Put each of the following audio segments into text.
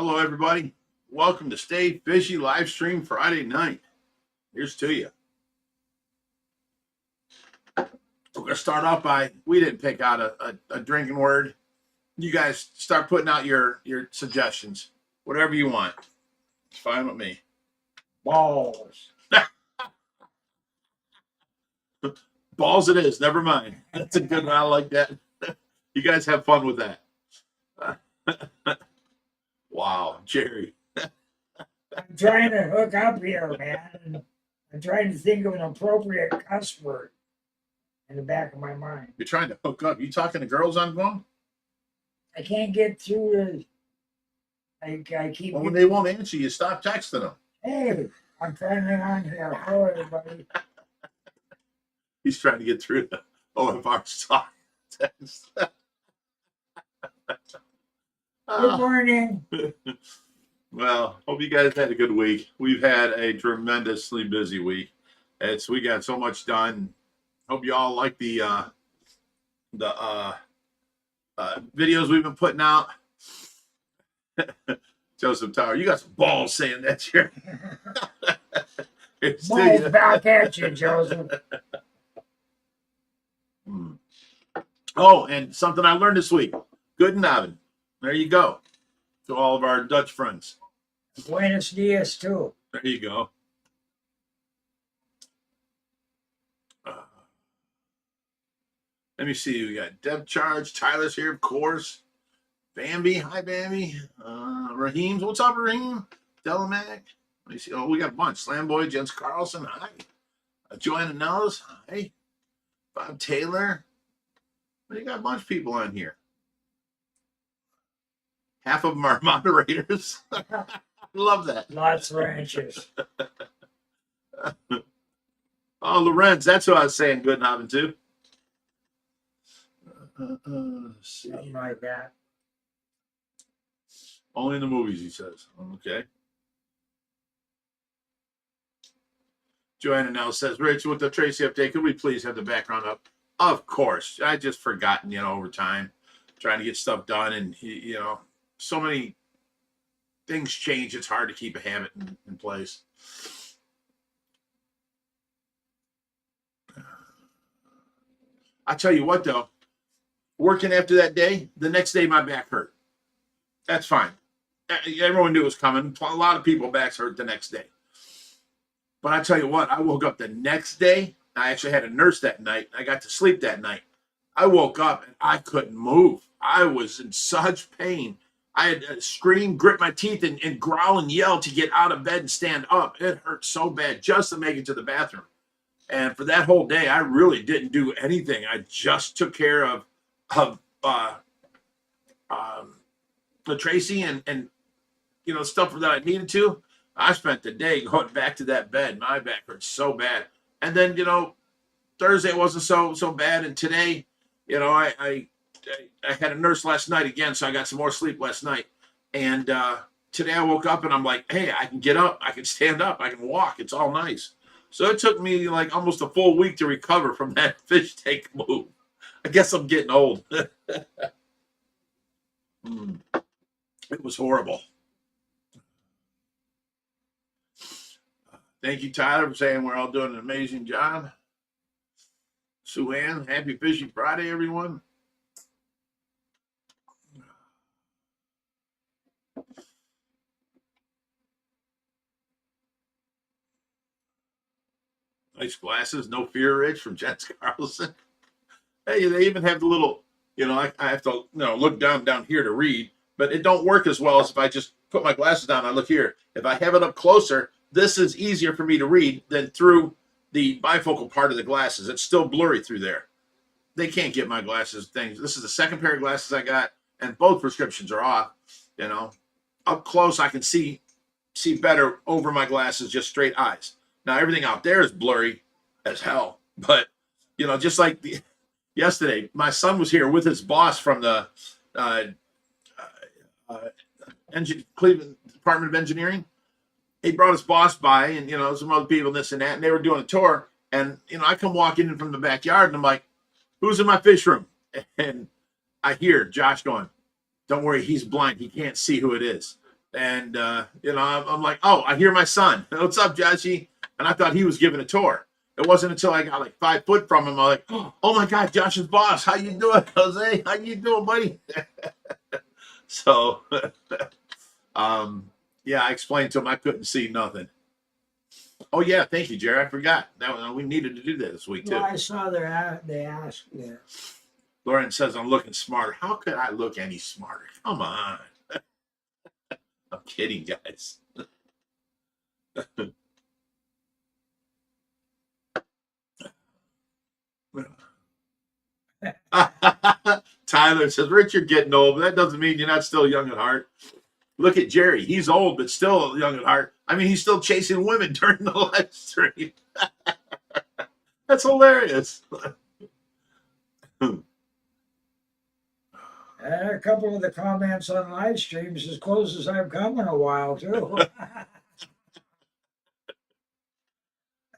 Hello, everybody. Welcome to Stay Fishy live stream Friday night. Here's to you. We're going to start off by, we didn't pick out a drinking word. You guys start putting out your suggestions. Whatever you want. It's fine with me. Balls. Balls it is. Never mind. That's a good one. I like that. You guys have fun with that. Wow, Jerry. I'm trying to hook up here, man. I'm trying to think of an appropriate cuss word in the back of my mind. You're trying to hook up. You talking to girls on phone? I can't get through the. I keep. Well, when they won't answer you, stop texting them. Hey, I'm trying it on here. Hello, everybody. He's trying to get through the OFR talk text. Good morning. Well, hope you guys had a good week. We've had a tremendously busy week. We got so much done. Hope you all like the videos we've been putting out. Joseph Tower, you got some balls saying that here. Balls back at you, Joseph. Oh, and something I learned this week. Good nobbing. There you go. To all of our Dutch friends. Buenos dias, too. There you go. Let me see. We got Deb Charge. Tyler's here, of course. Bambi. Hi, Bambi. Raheem's. What's up, Raheem? Delamac. Let me see. Oh, we got a bunch. Slamboy. Jens Carlson. Hi. Joanna Nellis. Hi. Bob Taylor. You got a bunch of people on here. Half of them are moderators. Love that. Lots of ranches. Oh, Lorenz, that's who I was saying good nobbing to. Something like that. Only in the movies, he says. Okay. Joanna now says, Rich, with the Tracy update, could we please have the background up? Of course. I just forgotten, over time, trying to get stuff done. And, so many things change. It's hard to keep a habit in place. I tell you what, though, working after that day, the next day my back hurt. That's fine. Everyone knew it was coming. A lot of people backs hurt the next day. But I tell you what, I woke up the next day. I actually had a nurse that night. I got to sleep that night. I woke up and I couldn't move. I was in such pain. I had to scream, grit my teeth, and growl and yell to get out of bed and stand up. It hurt so bad just to make it to the bathroom. And for that whole day, I really didn't do anything. I just took care of the Tracy and stuff that I needed to. I spent the day going back to that bed. My back hurt so bad. And then, Thursday wasn't so bad. And today, I had a nurse last night again, so I got some more sleep last night. And today I woke up and I'm like, hey, I can get up. I can stand up. I can walk. It's all nice. So it took me like almost a full week to recover from that fish tank move. I guess I'm getting old. It was horrible. Thank you, Tyler, for saying we're all doing an amazing job. Sue Ann, happy Fishy Friday, everyone. Nice glasses, no fear, Rich, from Jens Carlson. Hey, they even have the little, I have to, look down here to read, but it don't work as well as if I just put my glasses down. I look here. If I have it up closer, this is easier for me to read than through the bifocal part of the glasses. It's still blurry through there. They can't get my glasses things. This is the second pair of glasses I got, and both prescriptions are off. Up close I can see better over my glasses, just straight eyes. Now everything out there is blurry as hell. But just like yesterday, my son was here with his boss from the Cleveland Department of Engineering. He brought his boss by and, some other people, this and that, and they were doing a tour. And, I come walking in from the backyard and I'm like, who's in my fish room? And I hear Josh going, don't worry, he's blind. He can't see who it is. And you know, I'm like, oh, I hear my son. What's up, Joshy? And I thought he was giving a tour. It wasn't until I got like 5 foot from him, I'm like, oh my God, Josh's boss. How you doing, Jose? How you doing, buddy? So, yeah, I explained to him I couldn't see nothing. Oh yeah, thank you, Jerry. I forgot that we needed to do that this week too. Well, I saw they asked there. Lauren says I'm looking smarter. How could I look any smarter? Come on. I'm kidding, guys. Tyler says, Richard getting old, but that doesn't mean you're not still young at heart. Look at Jerry. He's old, but still young at heart. I mean, he's still chasing women during the live stream. That's hilarious. A couple of the comments on live streams as close as I've come in a while too.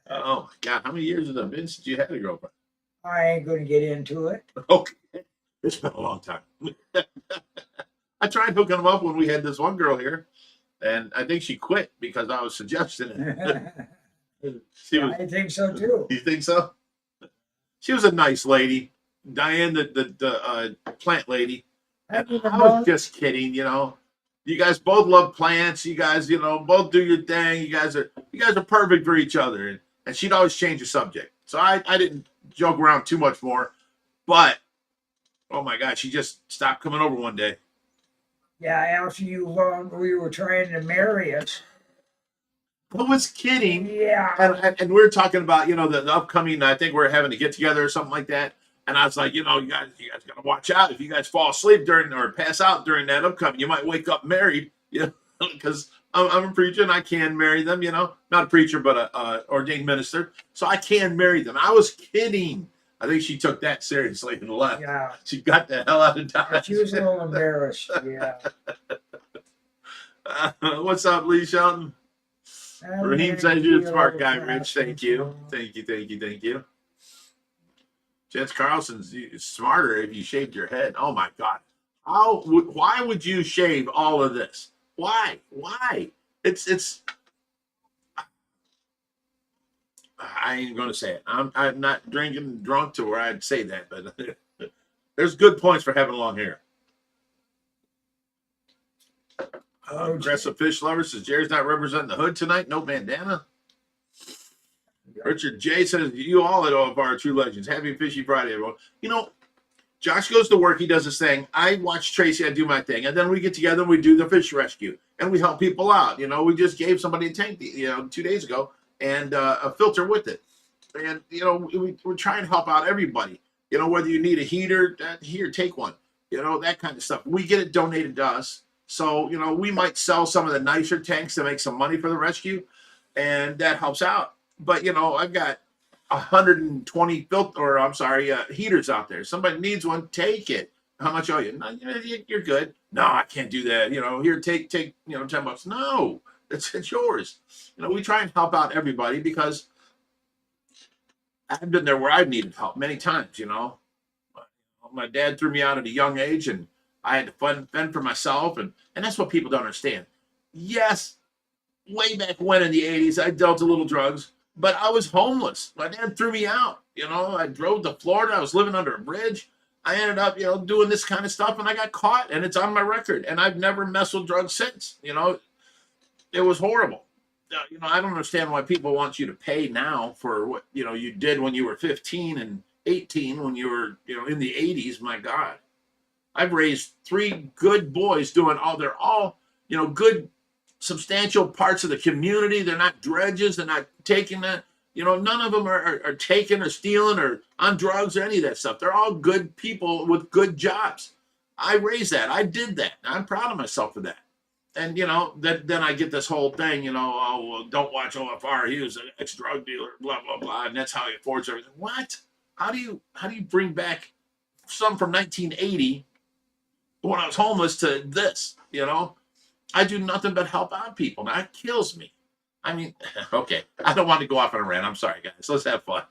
Oh my God, how many years has it been since you had a girlfriend? I ain't gonna get into it. Okay, it's been a long time. I tried hooking them up when we had this one girl here, and I think she quit because I was suggesting it. I think so too. You think so? She was a nice lady, Diane, the plant lady. I was just kidding, you know. You guys both love plants. You guys, you know, both do your thing. You guys are perfect for each other. And she'd always change the subject. So I didn't joke around too much more. But oh my God, she just stopped coming over one day. Yeah, after we were trying to marry us. I was kidding. Yeah. And we were talking about, you know, the upcoming, I think we're having to get together or something like that. And I was like, you know, you guys got to watch out. If you guys fall asleep during or pass out during that upcoming, you might wake up married, you know, because I'm a preacher and I can marry them, you know, not a preacher, but a ordained minister. So I can marry them. I was kidding. I think she took that seriously and left. Yeah. She got the hell out of Dodge. She was a little embarrassed. Yeah. What's up, Lee Shelton? Raheem says you're a smart guy, Rich. Thank you. Thank you. Thank you. Thank you. Jens Carlson's smarter if you shaved your head. Oh my God. Why would you shave all of this? Why? It's I ain't gonna say it. I'm not drinking drunk to where I'd say that, but there's good points for having long hair. Aggressive fish lover says Jerry's not representing the hood tonight. No bandana. Richard J says, you all at OFR are true legends. Happy Fishy Friday, everyone. You know, Josh goes to work. He does his thing. I watch Tracy. I do my thing. And then we get together and we do the fish rescue. And we help people out. You know, we just gave somebody a tank, 2 days ago and a filter with it. And, you know, we're trying to help out everybody. You know, whether you need a heater, here, take one. You know, that kind of stuff. We get it donated to us. So, you know, we might sell some of the nicer tanks to make some money for the rescue. And that helps out. But, you know, I've got 120 heaters out there. Somebody needs one, take it. How much owe you? No, you're good. No, I can't do that. You know, here, take, you know, $10. No, it's yours. You know, we try and help out everybody because I've been there where I've needed help many times, you know. My dad threw me out at a young age and I had to fend for myself. And that's what people don't understand. Yes, way back when in the 80s, I dealt a little drugs. But I was homeless. My dad threw me out. You know, I drove to Florida. I was living under a bridge. I ended up, you know, doing this kind of stuff, and I got caught, and it's on my record. And I've never messed with drugs since. You know, it was horrible. You know, I don't understand why people want you to pay now for what, you know, you did when you were 15 and 18 when you were, you know, in the 80s. My God. I've raised 3 good boys they're all, you know, good substantial parts of the community. They're not dredges. They're not taking that. You know, none of them are taking or stealing or on drugs or any of that stuff. They're all good people with good jobs. I raised that. I did that. I'm proud of myself for that. And, you know, then I get this whole thing, you know, oh, well, don't watch OFR. He was an ex-drug dealer, blah, blah, blah. And that's how he affords everything. What? How do you bring back some from 1980 when I was homeless to this, you know? I do nothing but help out people. That kills me. I mean, okay. I don't want to go off on a rant. I'm sorry, guys. Let's have fun.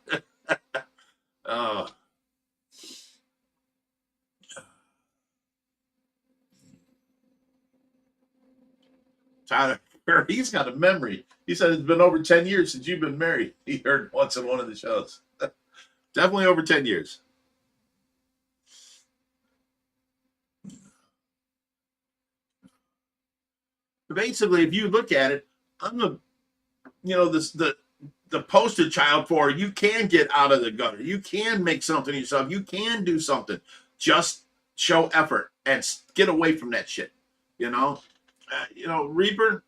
Tyler, he's got a memory. He said it's been over 10 years since you've been married. He heard once on one of the shows. Definitely over 10 years. But basically, if you look at it, I'm the, the poster child for you can get out of the gutter. You can make something of yourself. You can do something. Just show effort and get away from that shit. Reaper,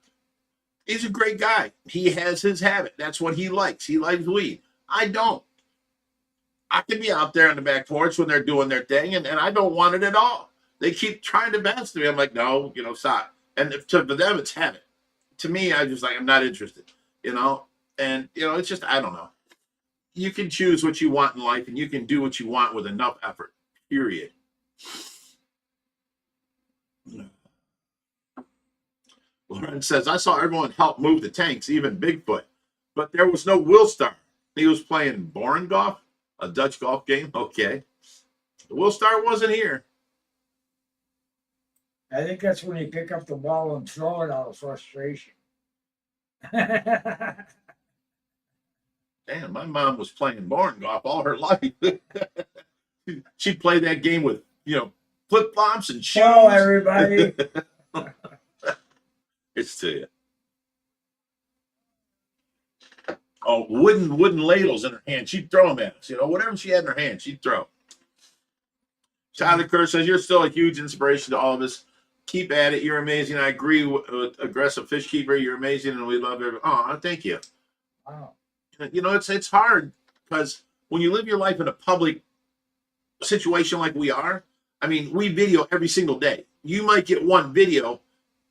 he's a great guy. He has his habit. That's what he likes. He likes weed. I don't. I can be out there on the back porch when they're doing their thing, and I don't want it at all. They keep trying to bounce me. I'm like, no, stop. And for them, it's habit. To me, I just like, I'm not interested, And, it's just, I don't know. You can choose what you want in life, and you can do what you want with enough effort, period. Lauren says, I saw everyone help move the tanks, even Bigfoot, but there was no Woodstock. He was playing boring golf, a Dutch golf game. Okay. The Woodstock wasn't here. I think that's when you pick up the ball and throw it out of frustration. Damn, my mom was playing boring golf all her life. She played that game with, flip-flops and shoes. Ciao, everybody. It's to you. Oh, wooden ladles in her hand. She'd throw them at us. Whatever she had in her hand, she'd throw. Tyler Kerr says, you're still a huge inspiration to all of us. Keep at it. You're amazing. I agree with Aggressive Fish Keeper. You're amazing, and we love everyone. Oh, thank you. Wow. It's hard because when you live your life in a public situation like we are, I mean, we video every single day. You might get one video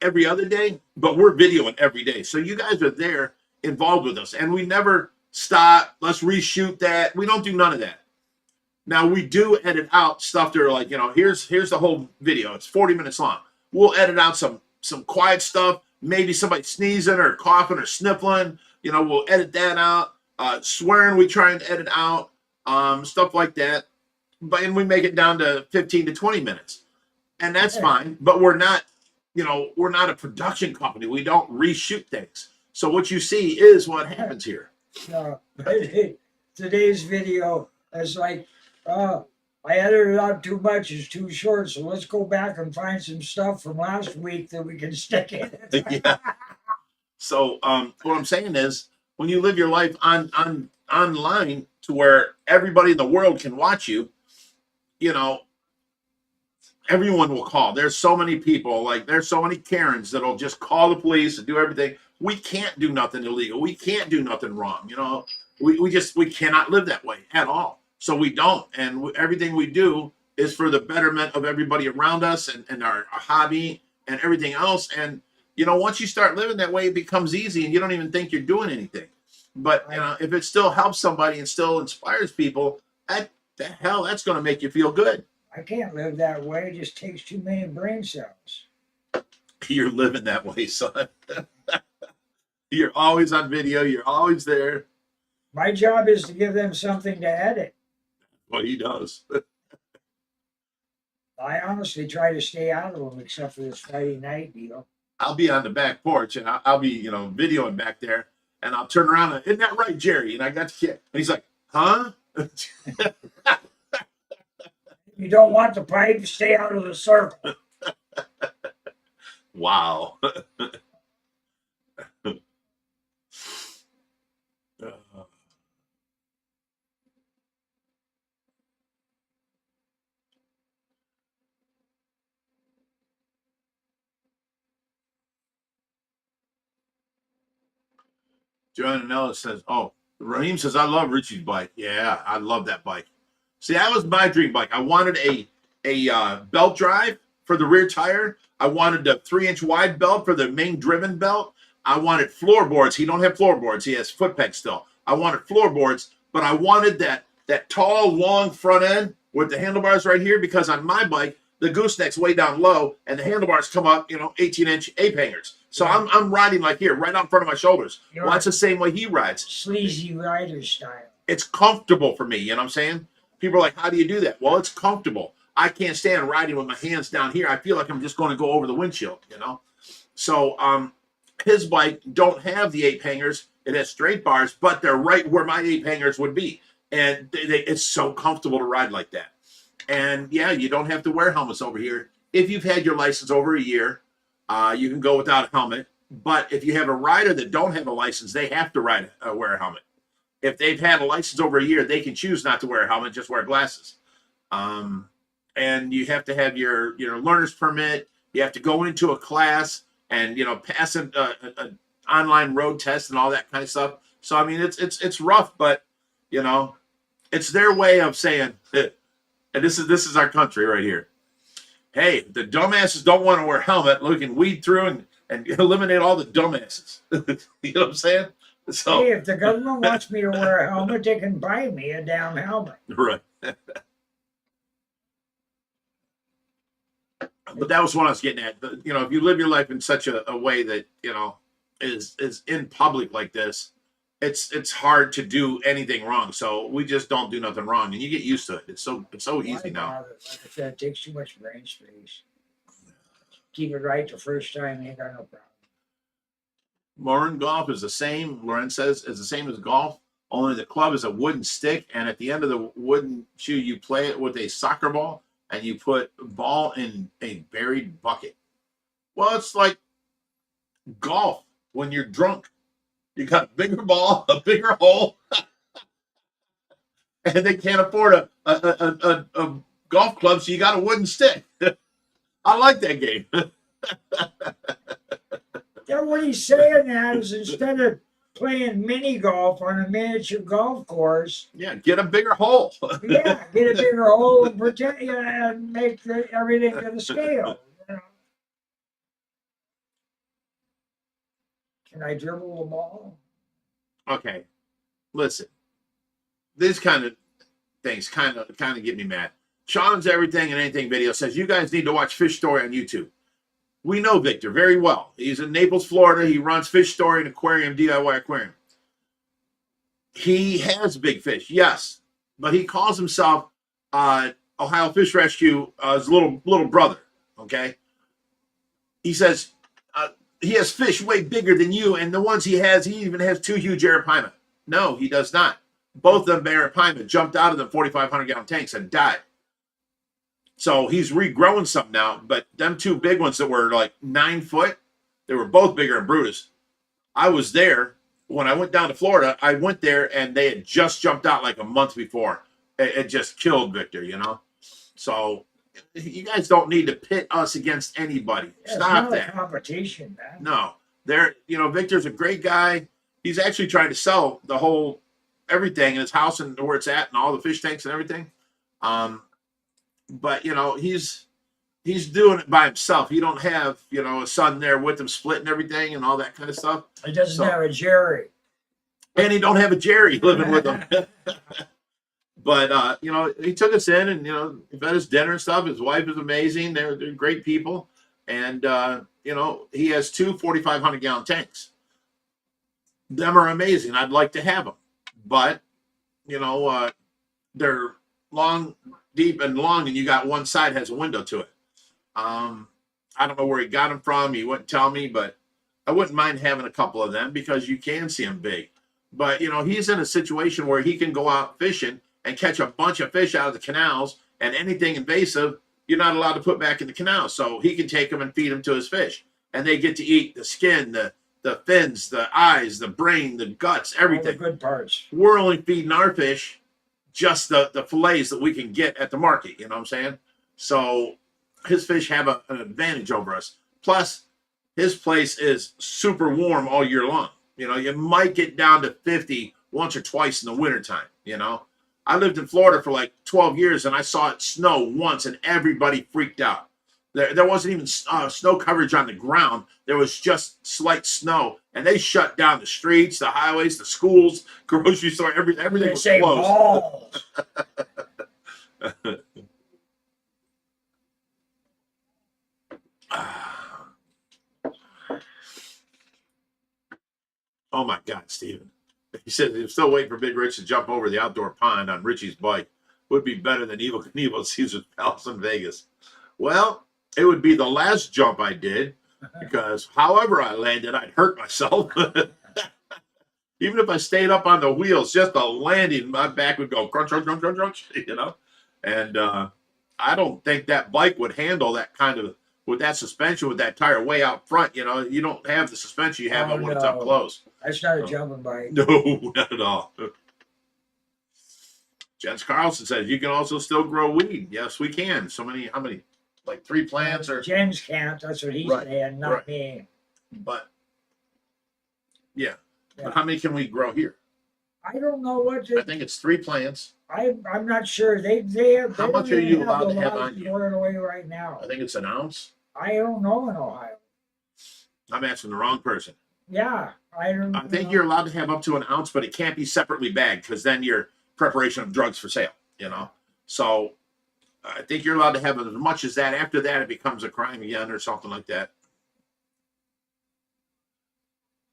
every other day, but we're videoing every day. So you guys are there involved with us, and we never stop. Let's reshoot that. We don't do none of that. Now we do edit out stuff that are like, here's the whole video. It's 40 minutes long. We'll edit out some quiet stuff. Maybe somebody sneezing or coughing or sniffling. We'll edit that out. Swearing, we try and edit out. Stuff like that. And we make it down to 15 to 20 minutes. And that's fine. But we're not a production company. We don't reshoot things. So what you see is what happens here. Today's video is like, I edited out too much. It's too short. So let's go back and find some stuff from last week that we can stick in. Yeah. So what I'm saying is, when you live your life online to where everybody in the world can watch you, everyone will call. There's so many people, there's so many Karens that'll just call the police and do everything. We can't do nothing illegal. We can't do nothing wrong. We cannot live that way at all. So we don't. And everything we do is for the betterment of everybody around us and our hobby and everything else. And, once you start living that way, it becomes easy and you don't even think you're doing anything. But, if it still helps somebody and still inspires people, that's going to make you feel good. I can't live that way. It just takes too many brain cells. You're living that way, son. You're always on video. You're always there. My job is to give them something to edit. Well, he does. I honestly try to stay out of them except for this Friday night deal. I'll be on the back porch and I'll be, videoing back there, and I'll turn around and, isn't that right, Jerry? And I got the kid. And he's like, huh? You don't want the pipe, stay out of the circle. Wow. Joanna Nellis says, Raheem says, I love Richie's bike. Yeah, I love that bike. See, that was my dream bike. I wanted a belt drive for the rear tire. I wanted a 3-inch wide belt for the main driven belt. I wanted floorboards. He don't have floorboards. He has foot pegs still. I wanted floorboards, but I wanted that tall, long front end with the handlebars right here, because on my bike, the gooseneck's way down low and the handlebars come up, 18-inch ape hangers. So I'm riding like here, right out in front of my shoulders. Well, that's the same way he rides. Sleazy rider style. It's comfortable for me, you know what I'm saying? People are like, how do you do that? Well, it's comfortable. I can't stand riding with my hands down here. I feel like I'm just going to go over the windshield, So his bike don't have the ape hangers. It has straight bars, but they're right where my ape hangers would be. And it's so comfortable to ride like that. And yeah, you don't have to wear helmets over here. If you've had your license over a year, you can go without a helmet. But if you have a rider that don't have a license, they have to wear a helmet. If they've had a license over a year, they can choose not to wear a helmet, just wear glasses. And you have to have your learner's permit. You have to go into a class and pass an online road test and all that kind of stuff. So I mean, it's rough, but it's their way of saying, and this is our country right here. Hey, the dumbasses don't want to wear a helmet. We can weed through and eliminate all the dumbasses. You know what I'm saying? So hey, if the government wants me to wear a helmet, they can buy me a damn helmet. Right. But that was what I was getting at. If you live your life in such a way that is in public like this, it's hard to do anything wrong. So we just don't do nothing wrong, and you get used to it. It's so easy now. Like I said, it takes too much brain space. Keep it right the first time, ain't got no problem. Modern golf is the same. Lorenz says is the same as golf. Only the club is a wooden stick, and at the end of the wooden shoe, you play it with a soccer ball, and you put ball in a buried bucket. Well, it's like golf when you're drunk. You got a bigger ball, a bigger hole, and they can't afford a golf club, so you got a wooden stick. I like that game. Yeah, what he's saying that is instead of playing mini golf on a miniature golf course, Yeah, get a bigger hole. yeah, get a bigger hole and protect and make everything to the scale. Can I dribble the ball? Okay, listen. These kind of things kind of get me mad. Sean's Everything and Anything video says you guys need to watch Fish Story on YouTube. We know Victor very well. He's in Naples, Florida. He runs Fish Story and Aquarium, DIY Aquarium. He has big fish, yes, but he calls himself Ohio Fish Rescue his little brother. Okay, he says he has fish way bigger than you, and the ones he even has 2 huge arapaima. No, he does not. Both of them arapaima jumped out of the 4,500-gallon tanks and died. So he's regrowing some now, but them 2 big ones that were like 9 foot, they were both bigger than Brutus. I was there when I went down to Florida. I went there and they had just jumped out like a month before. It just killed Victor, So you guys don't need to pit us against anybody. Yeah, Stop it's not that. a competition, man. No, Victor's a great guy. He's actually trying to sell the whole everything in his house and where it's at and all the fish tanks and everything. But he's doing it by himself. He don't have a son there with him splitting everything and all that kind of stuff. He doesn't have a Jerry. And he don't have a Jerry living with him. But he took us in and he fed us dinner and stuff. His wife is amazing. They're great people. And he has 2 4,500-gallon tanks. Them are amazing. I'd like to have them. But they're long, deep and long, and you got one side has a window to it. I don't know where he got them from. He wouldn't tell me, but I wouldn't mind having a couple of them because you can see them big. But he's in a situation where he can go out fishing and catch a bunch of fish out of the canals, and anything invasive you're not allowed to put back in the canal. So he can take them and feed them to his fish, and they get to eat the skin, the fins, the eyes, the brain, the guts, everything. All the good parts. We're only feeding our fish just the fillets that we can get at the market. You know what I'm saying? So his fish have an advantage over us. Plus, his place is super warm all year long. You might get down to 50 once or twice in the wintertime. I lived in Florida for like 12 years, and I saw it snow once, and everybody freaked out. There wasn't even snow coverage on the ground. There was just slight snow, and they shut down the streets, the highways, the schools, grocery store, everything was closed. Balls. Oh my God, Steven. He said he's still waiting for Big Rich to jump over the outdoor pond on Richie's bike. Would be better than Evel Knievel at Caesar's Palace in Vegas. Well, it would be the last jump I did, because however I landed, I'd hurt myself. Even if I stayed up on the wheels, just the landing, my back would go crunch, crunch, crunch, crunch, crunch, you know. And I don't think that bike would handle that kind of with that suspension, with that tire way out front. You know, you don't have the suspension you have when it's up close. That's not a jumping bike. No, not at all. Jens Carlson says you can also still grow weed. Yes, we can. So many, how many? Like 3 plants or Jens can't. That's what he's saying, not me. But yeah. But how many can we grow here? I don't know what. I think it's 3 plants. I'm not sure. They How much are you allowed to have on you? Throwing away right now. I think it's an ounce. I don't know in Ohio. I'm asking the wrong person. Yeah, I don't. I think you're allowed to have up to an ounce, but it can't be separately bagged because then you're preparation of drugs for sale. You know, so I think you're allowed to have as much as that. After that, it becomes a crime again or something like that.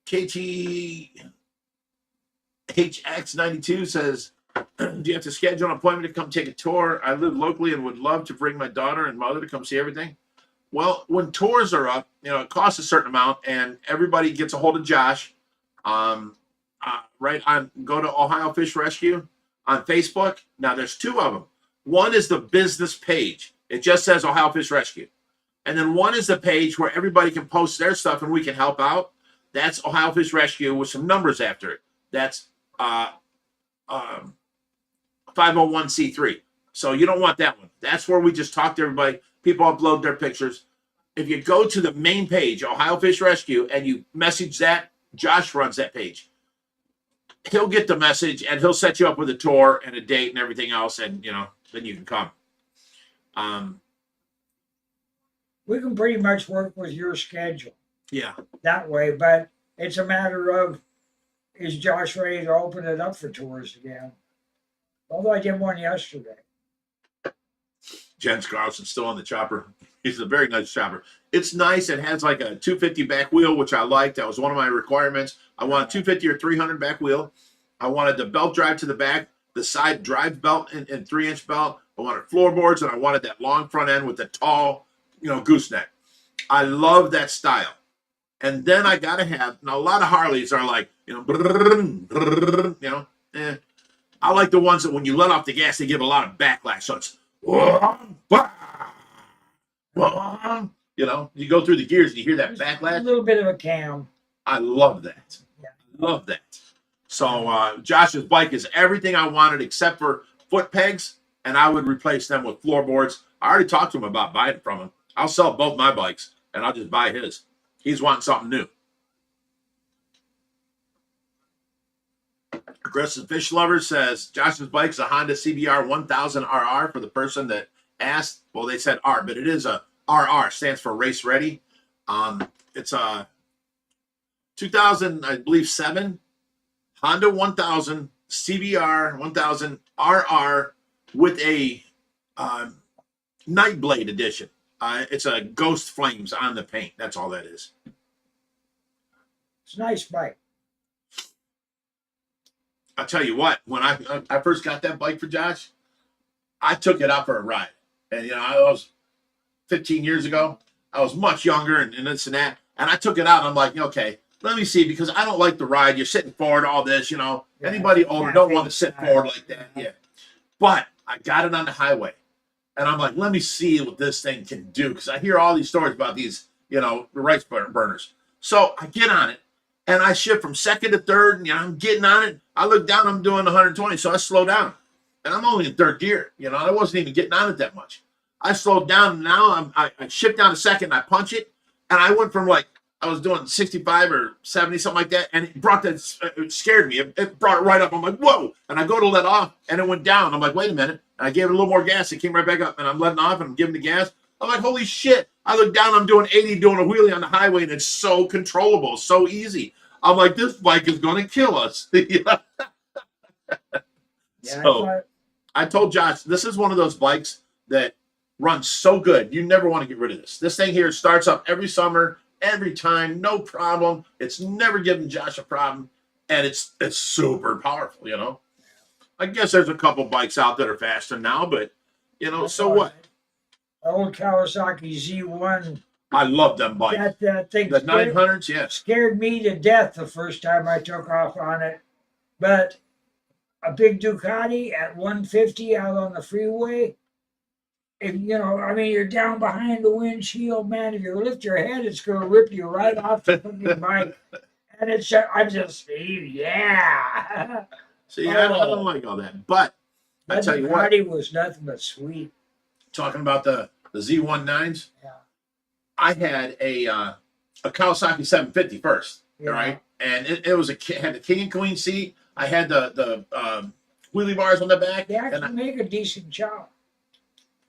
KTHX92 says, do you have to schedule an appointment to come take a tour? I live locally and would love to bring my daughter and mother to come see everything. Well, when tours are up, you know, it costs a certain amount and everybody gets a hold of Josh. Right on, go to Ohio Fish Rescue on Facebook. Now there's 2 of them. One is the business page. It just says Ohio Fish Rescue. And then one is the page where everybody can post their stuff and we can help out. That's Ohio Fish Rescue with some numbers after it. That's 501c3. So you don't want that one. That's where we just talk to everybody. People upload their pictures. If you go to the main page, Ohio Fish Rescue, and you message that, Josh runs that page. He'll get the message and he'll set you up with a tour and a date and everything else. And, you know, then you can come. We can pretty much work with your schedule. Yeah. That way, but it's a matter of, is Josh ready to open it up for tours again? Although I did one yesterday. Jens Carlson's still on the chopper. He's a very nice chopper. It's nice. It has like a 250 back wheel, which I liked. That was one of my requirements. I wanted 250 or 300 back wheel. I wanted the belt drive to the back, the side drive belt and 3-inch belt. I wanted floorboards, and I wanted that long front end with the tall, you know, gooseneck. I love that style. And then I got to have, now a lot of Harleys are like, you know, I like the ones that when you let off the gas, they give a lot of backlash. So it's, you know, you go through the gears and you hear that backlash. A little bit of a cam. I love that. Yeah. Love that. So Josh's bike is everything I wanted except for foot pegs, and I would replace them with floorboards. I already talked to him about buying it from him. I'll sell both my bikes, and I'll just buy his. He's wanting something new. Aggressive Fish Lover says, Josh's bike's a Honda CBR 1000 RR for the person that asked. Well, they said R, but it is a RR, stands for race ready. It's a 2000, I believe, 7 Honda 1000 CBR 1000 RR with a Nightblade edition. It's a ghost flames on the paint. That's all that is. It's a nice bike. I'll tell you what, when I first got that bike for Josh, I took it out for a ride. And, you know, I was 15 years ago. I was much younger and this and that. And I took it out and I'm like, okay, let me see, because I don't like the ride. You're sitting forward, all this, you know. Yeah, anybody older don't want to sit forward like that. Yeah. But I got it on the highway. And I'm like, let me see what this thing can do. Because I hear all these stories about these, you know, rice burners. So I get on it. And I shift from second to third. And, you know, I'm getting on it. I look down, I'm doing 120. So I slow down. And I'm only in third gear. You know, I wasn't even getting on it that much. I slowed down. And now I shift down to second. And I punch it. And I went from like, I was doing 65 or 70, something like that. And it brought that, it scared me. It brought it right up. I'm like, whoa. And I go to let off. And it went down. I'm like, wait a minute. And I gave it a little more gas. It came right back up. And I'm letting off. And I'm giving the gas. I'm like, holy shit. I look down. I'm doing 80, doing a wheelie on the highway. And it's so controllable. So easy. I'm like, this bike is going to kill us. Yeah, so I told Josh, this is one of those bikes that runs so good. You never want to get rid of this. This thing here starts up every summer, every time, no problem. It's never given Josh a problem. And it's super powerful, you know. I guess there's a couple bikes out that are faster now, but, you know, so what? The old Kawasaki Z1 I love them bikes. That thing The 900s, yes. scared me to death the first time I took off on it. But a big Ducati at 150 out on the freeway, if you know, I mean, you're down behind the windshield, man. If you lift your head, it's going to rip you right off the fucking bike. And it's, I'm just, yeah. See, I don't like all that. But I That tell you what, Ducati was nothing but sweet. talking about the Z19s, Yeah. I had a Kawasaki 750 first, Yeah. right? And it was had the king and queen seat. I had the wheelie bars on the back. They And actually make a decent job.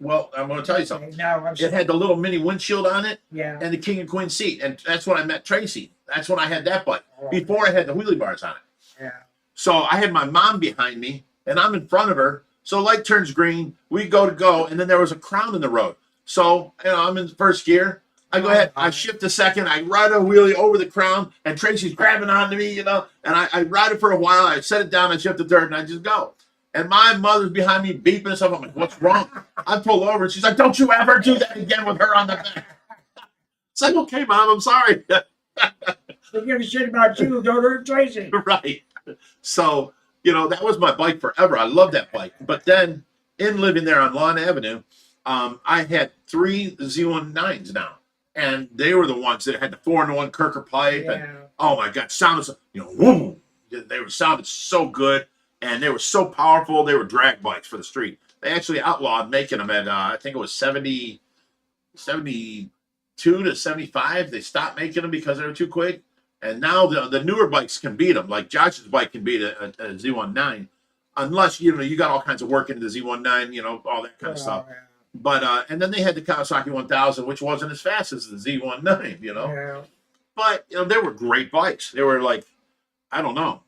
well, I'm going to tell you something. Okay, now I'm It had the little mini windshield on it yeah. and the king and queen seat. And that's when I met Tracy. That's when I had that bike. Oh. Before I had the wheelie bars on it. Yeah. So I had my mom behind me and I'm in front of her. So light turns green. We go. And then there was a crown in the road. So, you know, I'm in first gear. I go ahead, I shift a second, I ride a wheelie over the crown, and Tracy's grabbing onto me, you know, and I ride it for a while, I set it down, I shift the third, and I just go. And my mother's behind me beeping and stuff. I'm like, what's wrong? I pull over, and she's like, don't you ever do that again with her on the back. It's like, okay, Mom, I'm sorry. They give a shit about you, don't hurt Tracy. Right. So, you know, that was my bike forever. I love that bike. But then, in living there on Lawn Avenue, I had 3 Z19s now. And they were the ones that had the 4-in-1 Kirker pipe. Yeah. And oh my God, sounded so, you know, whoom. They were sounded so good. And they were so powerful. They were drag bikes for the street. They actually outlawed making them at, I think it was 72 to 75. They stopped making them because they were too quick. And now the newer bikes can beat them. Like Josh's bike can beat a Z19. Unless, you know, you got all kinds of work into the Z19, you know, all that kind of stuff. Yeah. But and then they had the Kawasaki 1000, which wasn't as fast as the Z19, you know. Yeah. But you know, they were great bikes. They were like, I don't know.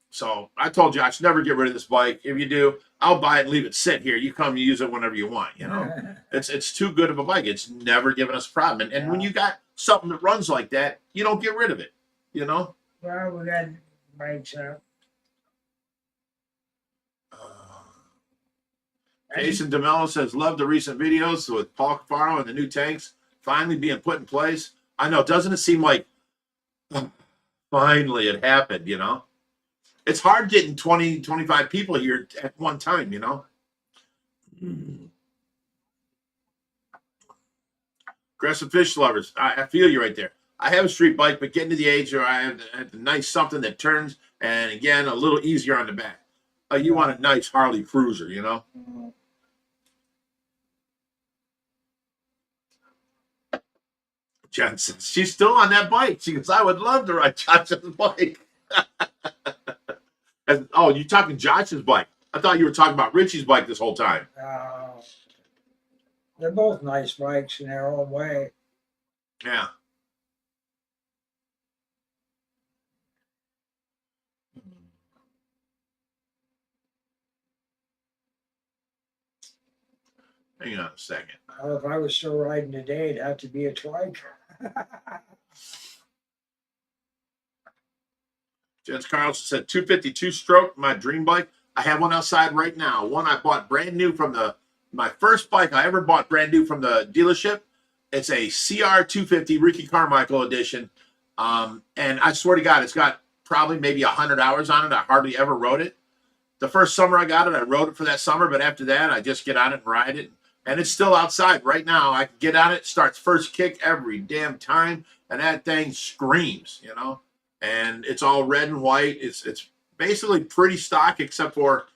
So I told Josh, never get rid of this bike. If you do, I'll buy it and leave it sit here. You come use it whenever you want. You know, it's too good of a bike. It's never given us a problem. And when you got something that runs like that, you don't get rid of it. You know. Well, we got bikes up. Jason DeMello says, love the recent videos with Paul Cafaro and the new tanks finally being put in place. I know, doesn't it seem like finally it happened, you know? It's hard getting 20, 25 people here at one time, you know? Aggressive fish lovers, I feel you right there. I have a street bike, but getting to the age where I have a nice something that turns, and again, a little easier on the back. You want a nice Harley Cruiser, you know? Jen says, she's still on that bike. She goes, I would love to ride Josh's bike. And, oh, you're talking Josh's bike. I thought you were talking about Richie's bike this whole time. They're both nice bikes in their own way. Yeah. Hang on a second. Well, if I was still riding today, it'd have to be a trike. Jens Carlson said 252 stroke, my dream bike. I have one outside right now. One I bought brand new from my first bike I ever bought brand new from the dealership. It's a CR 250 Ricky Carmichael edition. And I swear to God, it's got probably maybe 100 hours on it. I hardly ever rode it. The first summer I got it, I rode it for that summer. But after that, I just get on it and ride it. And it's still outside right now. I can get on it, starts first kick every damn time. And that thing screams, you know. And it's all red and white. It's basically pretty stock, except for,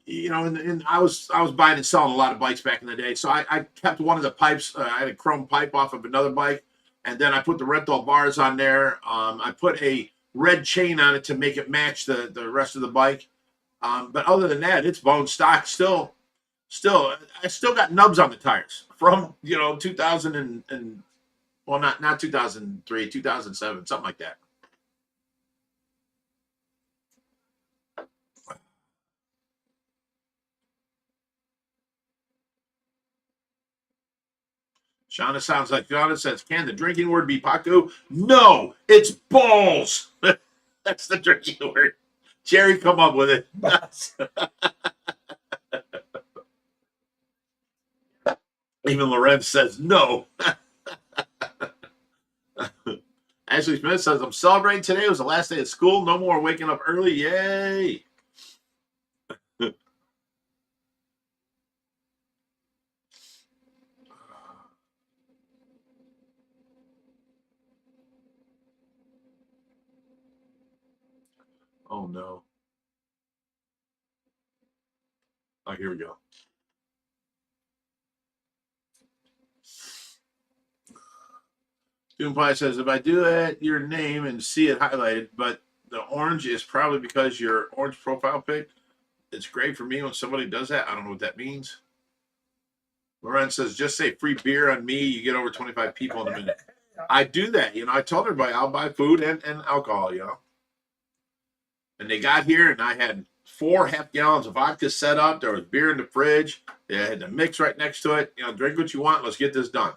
you know, and I was buying and selling a lot of bikes back in the day. So I kept one of the pipes. I had a chrome pipe off of another bike, and then I put the rental bars on there. I put a red chain on it to make it match the rest of the bike. But other than that, it's bone stock. Still, I still got nubs on the tires from, you know, 2000 and well, not 2003, 2007, something like that. Shauna sounds like Shauna says, can the drinking word be Pacu? No, it's balls. That's the drinking word. Jerry, come up with it. Even Lorenz says no. Ashley Smith says, I'm celebrating today. It was the last day of school. No more waking up early. Yay. Oh, no. Oh, here we go. Doom Pie says, if I do add your name and see it highlighted, but the orange is probably because your orange profile pic, it's great for me when somebody does that. I don't know what that means. Loren says, just say free beer on me. You get over 25 people in a minute. I do that. You know, I told everybody I'll buy food and alcohol, you know. And they got here and I had 4 half gallons of vodka set up. There was beer in the fridge. They had the mix right next to it. You know, drink what you want. Let's get this done.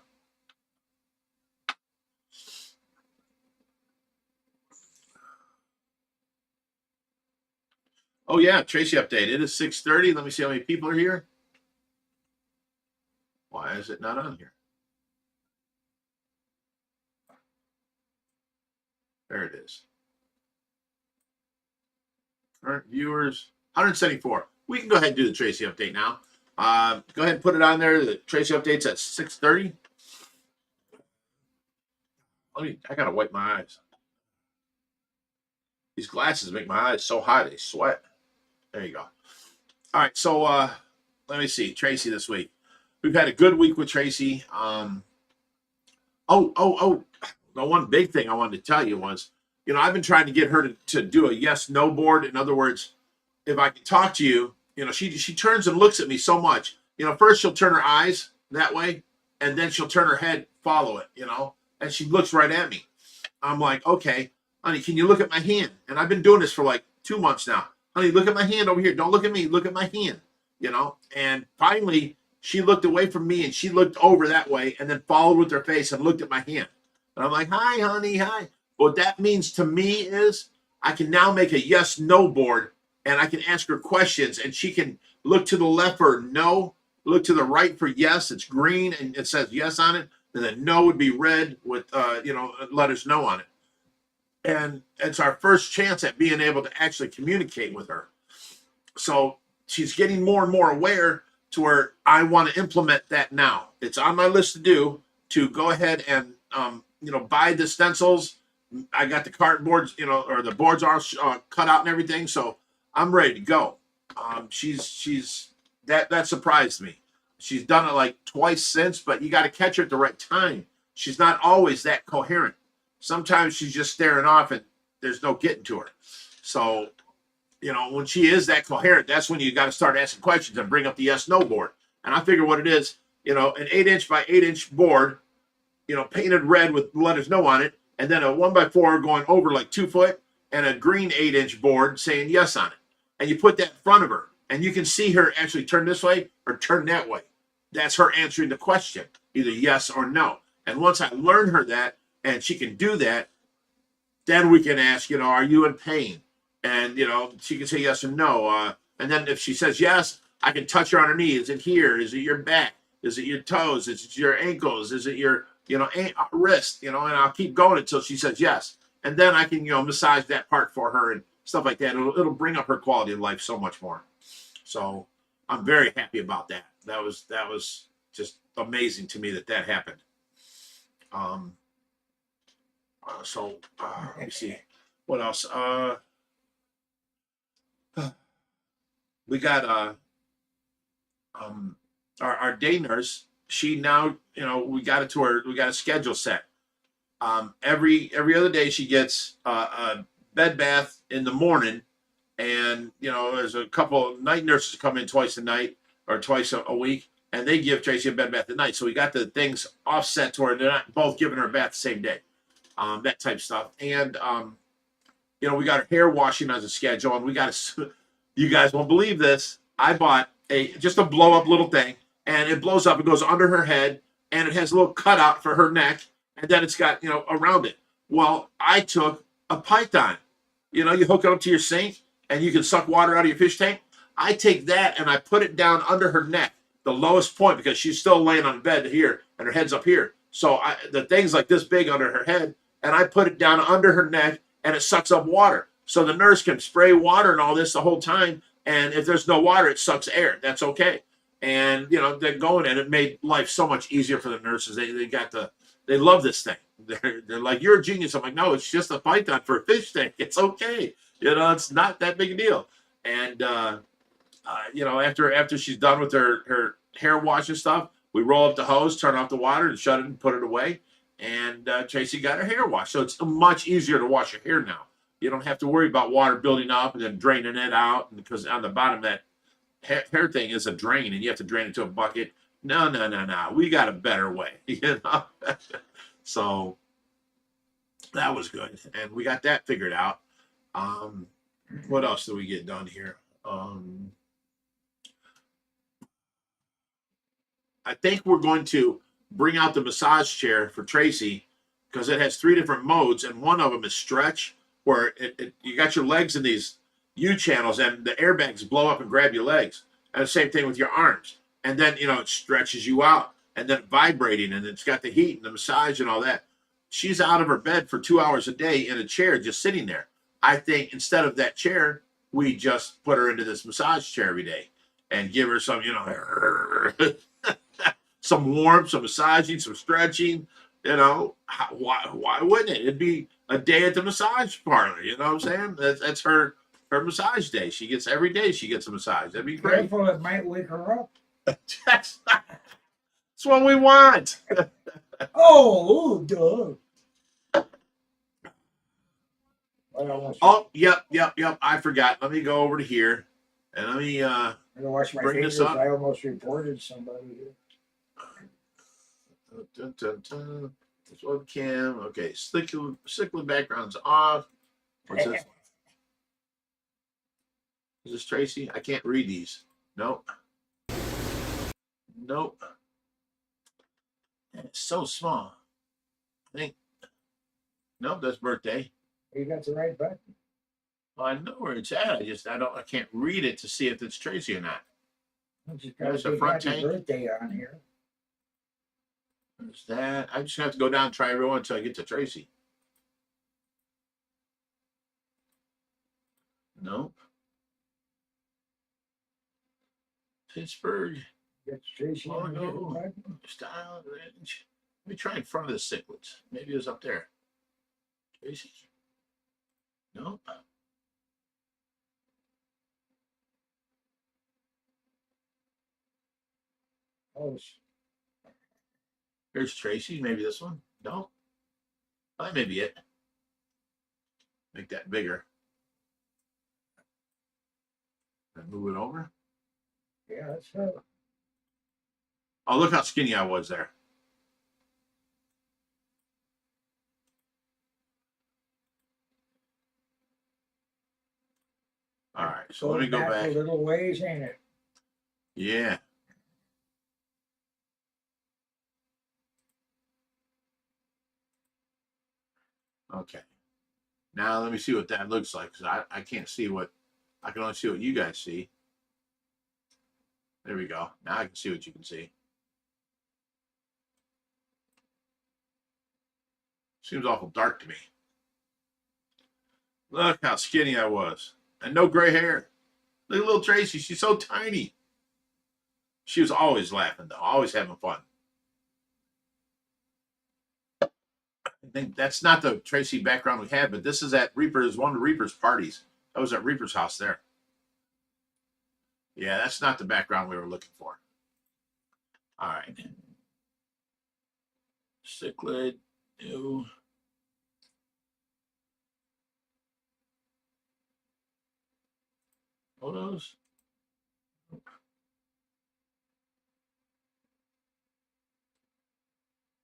Oh, yeah, Tracy update. It is 6:30. Let me see how many people are here. Why is it not on here? There it is. Current viewers, 174. We can go ahead and do the Tracy update now. Go ahead and put it on there. The Tracy update's at 6:30. I got to wipe my eyes. These glasses make my eyes so hot they sweat. There you go. All right, so let me see. Tracy this week. We've had a good week with Tracy. The one big thing I wanted to tell you was, you know, I've been trying to get her to do a yes/no board. In other words, if I can talk to you, you know, she turns and looks at me so much. You know, first she'll turn her eyes that way, and then she'll turn her head, follow it, you know, and she looks right at me. I'm like, okay, honey, can you look at my hand? And I've been doing this for like 2 months now. Honey, look at my hand over here. Don't look at me. Look at my hand, you know. And finally, she looked away from me and she looked over that way and then followed with her face and looked at my hand. And I'm like, hi, honey, hi. What that means to me is I can now make a yes/no board and I can ask her questions and she can look to the left for no, look to the right for yes. It's green and it says yes on it. And then no would be red with, letters no on it. And it's our first chance at being able to actually communicate with her. So she's getting more and more aware to where I want to implement that now. It's on my list to do, to go ahead and, buy the stencils. I got the cardboards, or the boards are cut out and everything. So I'm ready to go. That surprised me. She's done it like twice since, but you got to catch her at the right time. She's not always that coherent. Sometimes she's just staring off and there's no getting to her. So, when she is that coherent, that's when you got to start asking questions and bring up the yes/no board. And I figure what it is, an 8-inch by 8-inch board, painted red with letters no on it, and then a 1x4 going over like 2 foot, and a green 8-inch board saying yes on it. And you put that in front of her, and you can see her actually turn this way or turn that way. That's her answering the question, either yes or no. And once I learn her that, and she can do that, then we can ask, are you in pain? And, she can say yes or no. And then if she says yes, I can touch her on her knee. Is it here? Is it your back? Is it your toes? Is it your ankles? Is it your, wrist? And I'll keep going until she says yes. And then I can, massage that part for her and stuff like that. It'll bring up her quality of life so much more. So I'm very happy about that. That was just amazing to me that happened. Let me see what else. We got our day nurse. She now, we got it to her. We got a schedule set. Every other day she gets a bed bath in the morning, and there's a couple of night nurses come in twice a night or twice a week, and they give Tracy a bed bath at night. So we got the things offset to her. They're not both giving her a bath the same day. That type stuff. And, we got her hair washing as a schedule, and we got you guys won't believe this. I bought just a blow up little thing, and it blows up. It goes under her head, and it has a little cutout for her neck, and then it's got, around it. Well, I took a python. You hook it up to your sink, and you can suck water out of your fish tank. I take that, and I put it down under her neck, the lowest point, because she's still laying on the bed here, and her head's up here. So the thing's like this big under her head, and I put it down under her neck, and it sucks up water. So the nurse can spray water and all this the whole time. And if there's no water, it sucks air. That's okay. And they're going, and it made life so much easier for the nurses. They love this thing. They're like, you're a genius. I'm like, no, it's just a python for a fish tank. It's okay. It's not that big a deal. And after she's done with her hair wash and stuff, we roll up the hose, turn off the water, and shut it and put it away. And Tracy got her hair washed. So it's much easier to wash your hair now. You don't have to worry about water building up and then draining it out. Because on the bottom, that hair thing is a drain, and you have to drain it to a bucket. No. We got a better way. So that was good. And we got that figured out. What else did we get done here? I think we're going to bring out the massage chair for Tracy because it has 3 different modes, and one of them is stretch, where you got your legs in these U channels, and the airbags blow up and grab your legs. And the same thing with your arms. And then, it stretches you out, and then vibrating, and it's got the heat and the massage and all that. She's out of her bed for 2 hours a day in a chair, just sitting there. I think instead of that chair, we just put her into this massage chair every day and give her some, some warmth, some massaging, some stretching. Why wouldn't it? It'd be a day at the massage parlor. You know what I'm saying? That's her massage day. Every day she gets a massage. That'd be great. Careful, it might wake her up. That's what we want. Oh, duh. Oh, yep. I forgot. Let me go over to here and let me I'm gonna wash my bring fingers. this up. I almost reported somebody here. This webcam. Okay, cichlid background's off. What's this? Is this Tracy? I can't read these. Nope. It's so small. I think. Nope, that's birthday. You got the right button. Well, I know where it's at. I can't read it to see if it's Tracy or not. There's a front tank. Birthday on here. There's that. I just have to go down and try everyone until I get to Tracy. Nope. Pittsburgh. Get Tracy on here. Style range. Let me try in front of the cichlids. Maybe it was up there. Tracy. Nope. Oh, here's Tracy. Maybe this one. No. That may be it. Make that bigger. And move it over. Yeah, that's her. Oh, look how skinny I was there. All right, so let me go back. A little ways, ain't it? Yeah. Okay. Now let me see what that looks like, because I can't see what, I can only see what you guys see. There we go. Now I can see what you can see. Seems awful dark to me. Look how skinny I was. And no gray hair. Look at little Tracy. She's so tiny. She was always laughing, though. Always having fun. I think that's not the Tracy background we had, but this is at Reaper's, one of Reaper's parties. That was at Reaper's house there. Yeah, that's not the background we were looking for. All right. Cichlid, new. Photos.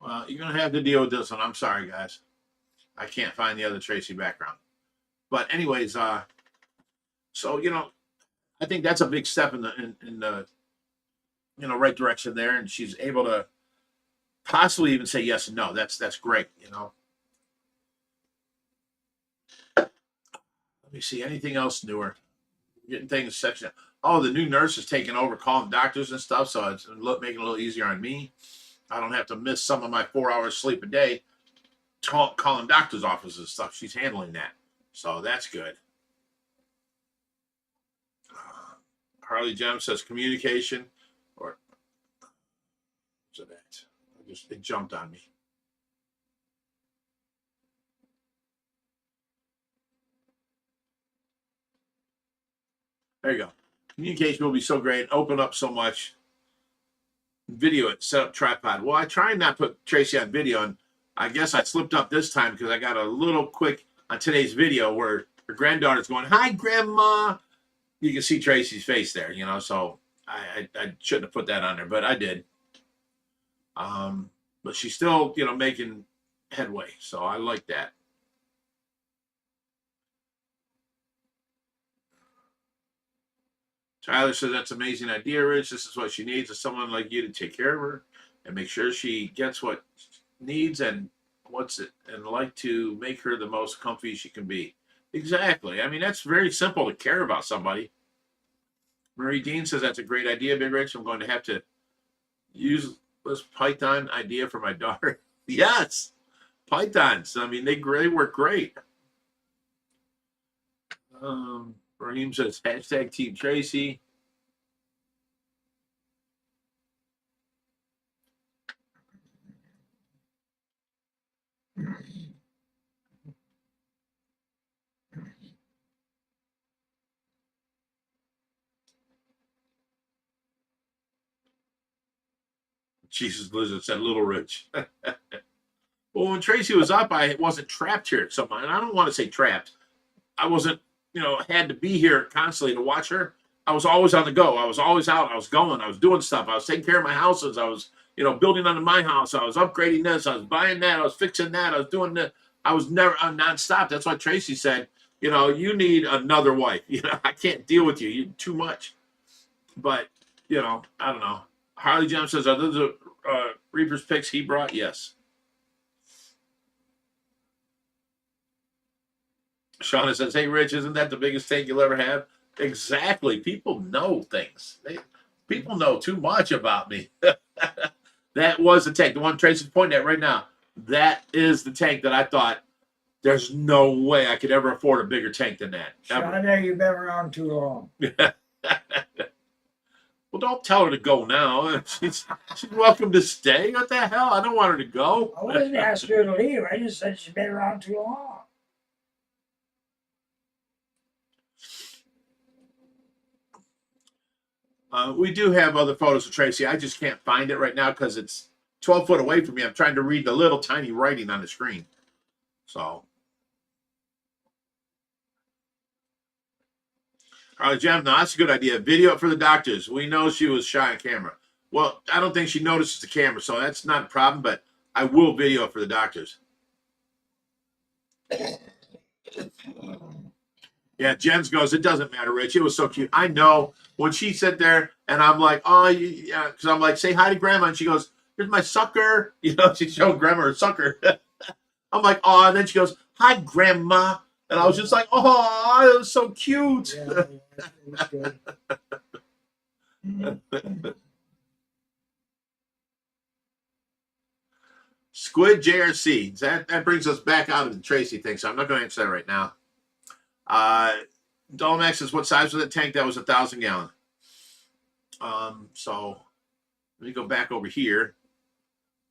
Well, you're gonna have to deal with this one. I'm sorry, guys. I can't find the other Tracy background. But anyways, so I think that's a big step in the right direction there, and she's able to possibly even say yes and no. That's great. Let me see anything else newer. Getting things section. Oh, the new nurse is taking over, calling doctors and stuff, so it's making it a little easier on me. I don't have to miss some of my 4 hours sleep a day calling doctor's offices and stuff. She's handling that. So that's good. Harley Gem says communication, or what's that? It jumped on me. There you go. Communication will be so great. Open up so much. Video it. Set up tripod. Well, I try not to put Tracy on video, and I guess I slipped up this time because I got a little quick on today's video where her granddaughter's going, "Hi, Grandma." You can see Tracy's face there, you know, so I shouldn't have put that on there, but I did. But she's still, you know, making headway, so I like that. Tyler says that's an amazing idea, Rich. This is what she needs, is someone like you to take care of her and make sure she gets what needs and what's it, and like to make her the most comfy she can be. Exactly. I mean, that's very simple to care about somebody. Marie Dean says that's a great idea, Big Rich. I'm going to have to use this Python idea for my daughter. Yes, Pythons. I mean, they work great. Raheem says hashtag Team Tracy. Jesus Lizard said Little Rich. Well, when Tracy was up, I wasn't trapped here at some point. And I don't want to say trapped. I wasn't, you know, had to be here constantly to watch her. I was always on the go. I was always out. I was going. I was doing stuff. I was taking care of my houses. I was, you know, building onto my house. I was upgrading this. I was buying that. I was fixing that. I was doing that. I was never nonstop. That's why Tracy said, you know, you need another wife. You know, I can't deal with you. You're too much. But, you know, I don't know. Harley Jam says, are those Reaper's picks he brought? Yes. Shauna says, hey, Rich, isn't that the biggest tank you'll ever have? Exactly. People know things. People know too much about me. That was the tank. The one Tracy's pointing at right now. That is the tank that I thought there's no way I could ever afford a bigger tank than that. Shauna, you've been around too long. Well, don't tell her to go now. She's welcome to stay. What the hell? I don't want her to go. I wasn't asking her to leave. I just said she's been around too long. We do have other photos of Tracy. I just can't find it right now because it's 12 foot away from me. I'm trying to read the little tiny writing on the screen. So. Jeff, no, that's a good idea. Video it for the doctors. We know she was shy on camera. Well, I don't think she notices the camera, so that's not a problem, but I will video it for the doctors. Yeah, Jens goes, it doesn't matter, Rich. It was so cute. I know. When she sat there and I'm like, oh, yeah, because I'm like, say hi to Grandma. And she goes, here's my sucker. You know, she showed Grandma her sucker. I'm like, oh, and then she goes, hi, Grandma. And I was just like, oh, it was so cute. Yeah, it was good. Squid JRC. That brings us back out of the Tracy thing, so I'm not going to answer that right now. Dolmax says, what size was that tank? That was 1,000 gallon. So let me go back over here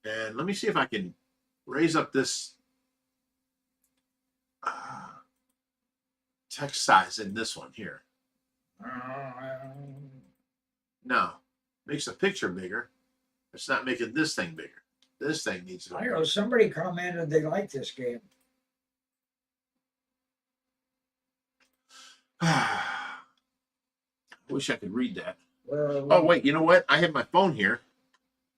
and let me see if I can raise up this text size in this one here. No, makes the picture bigger. It's not making this thing bigger. This thing needs to. I know somebody commented they like this game. Wish I could read that. Well, Oh wait, you know what? I have my phone here.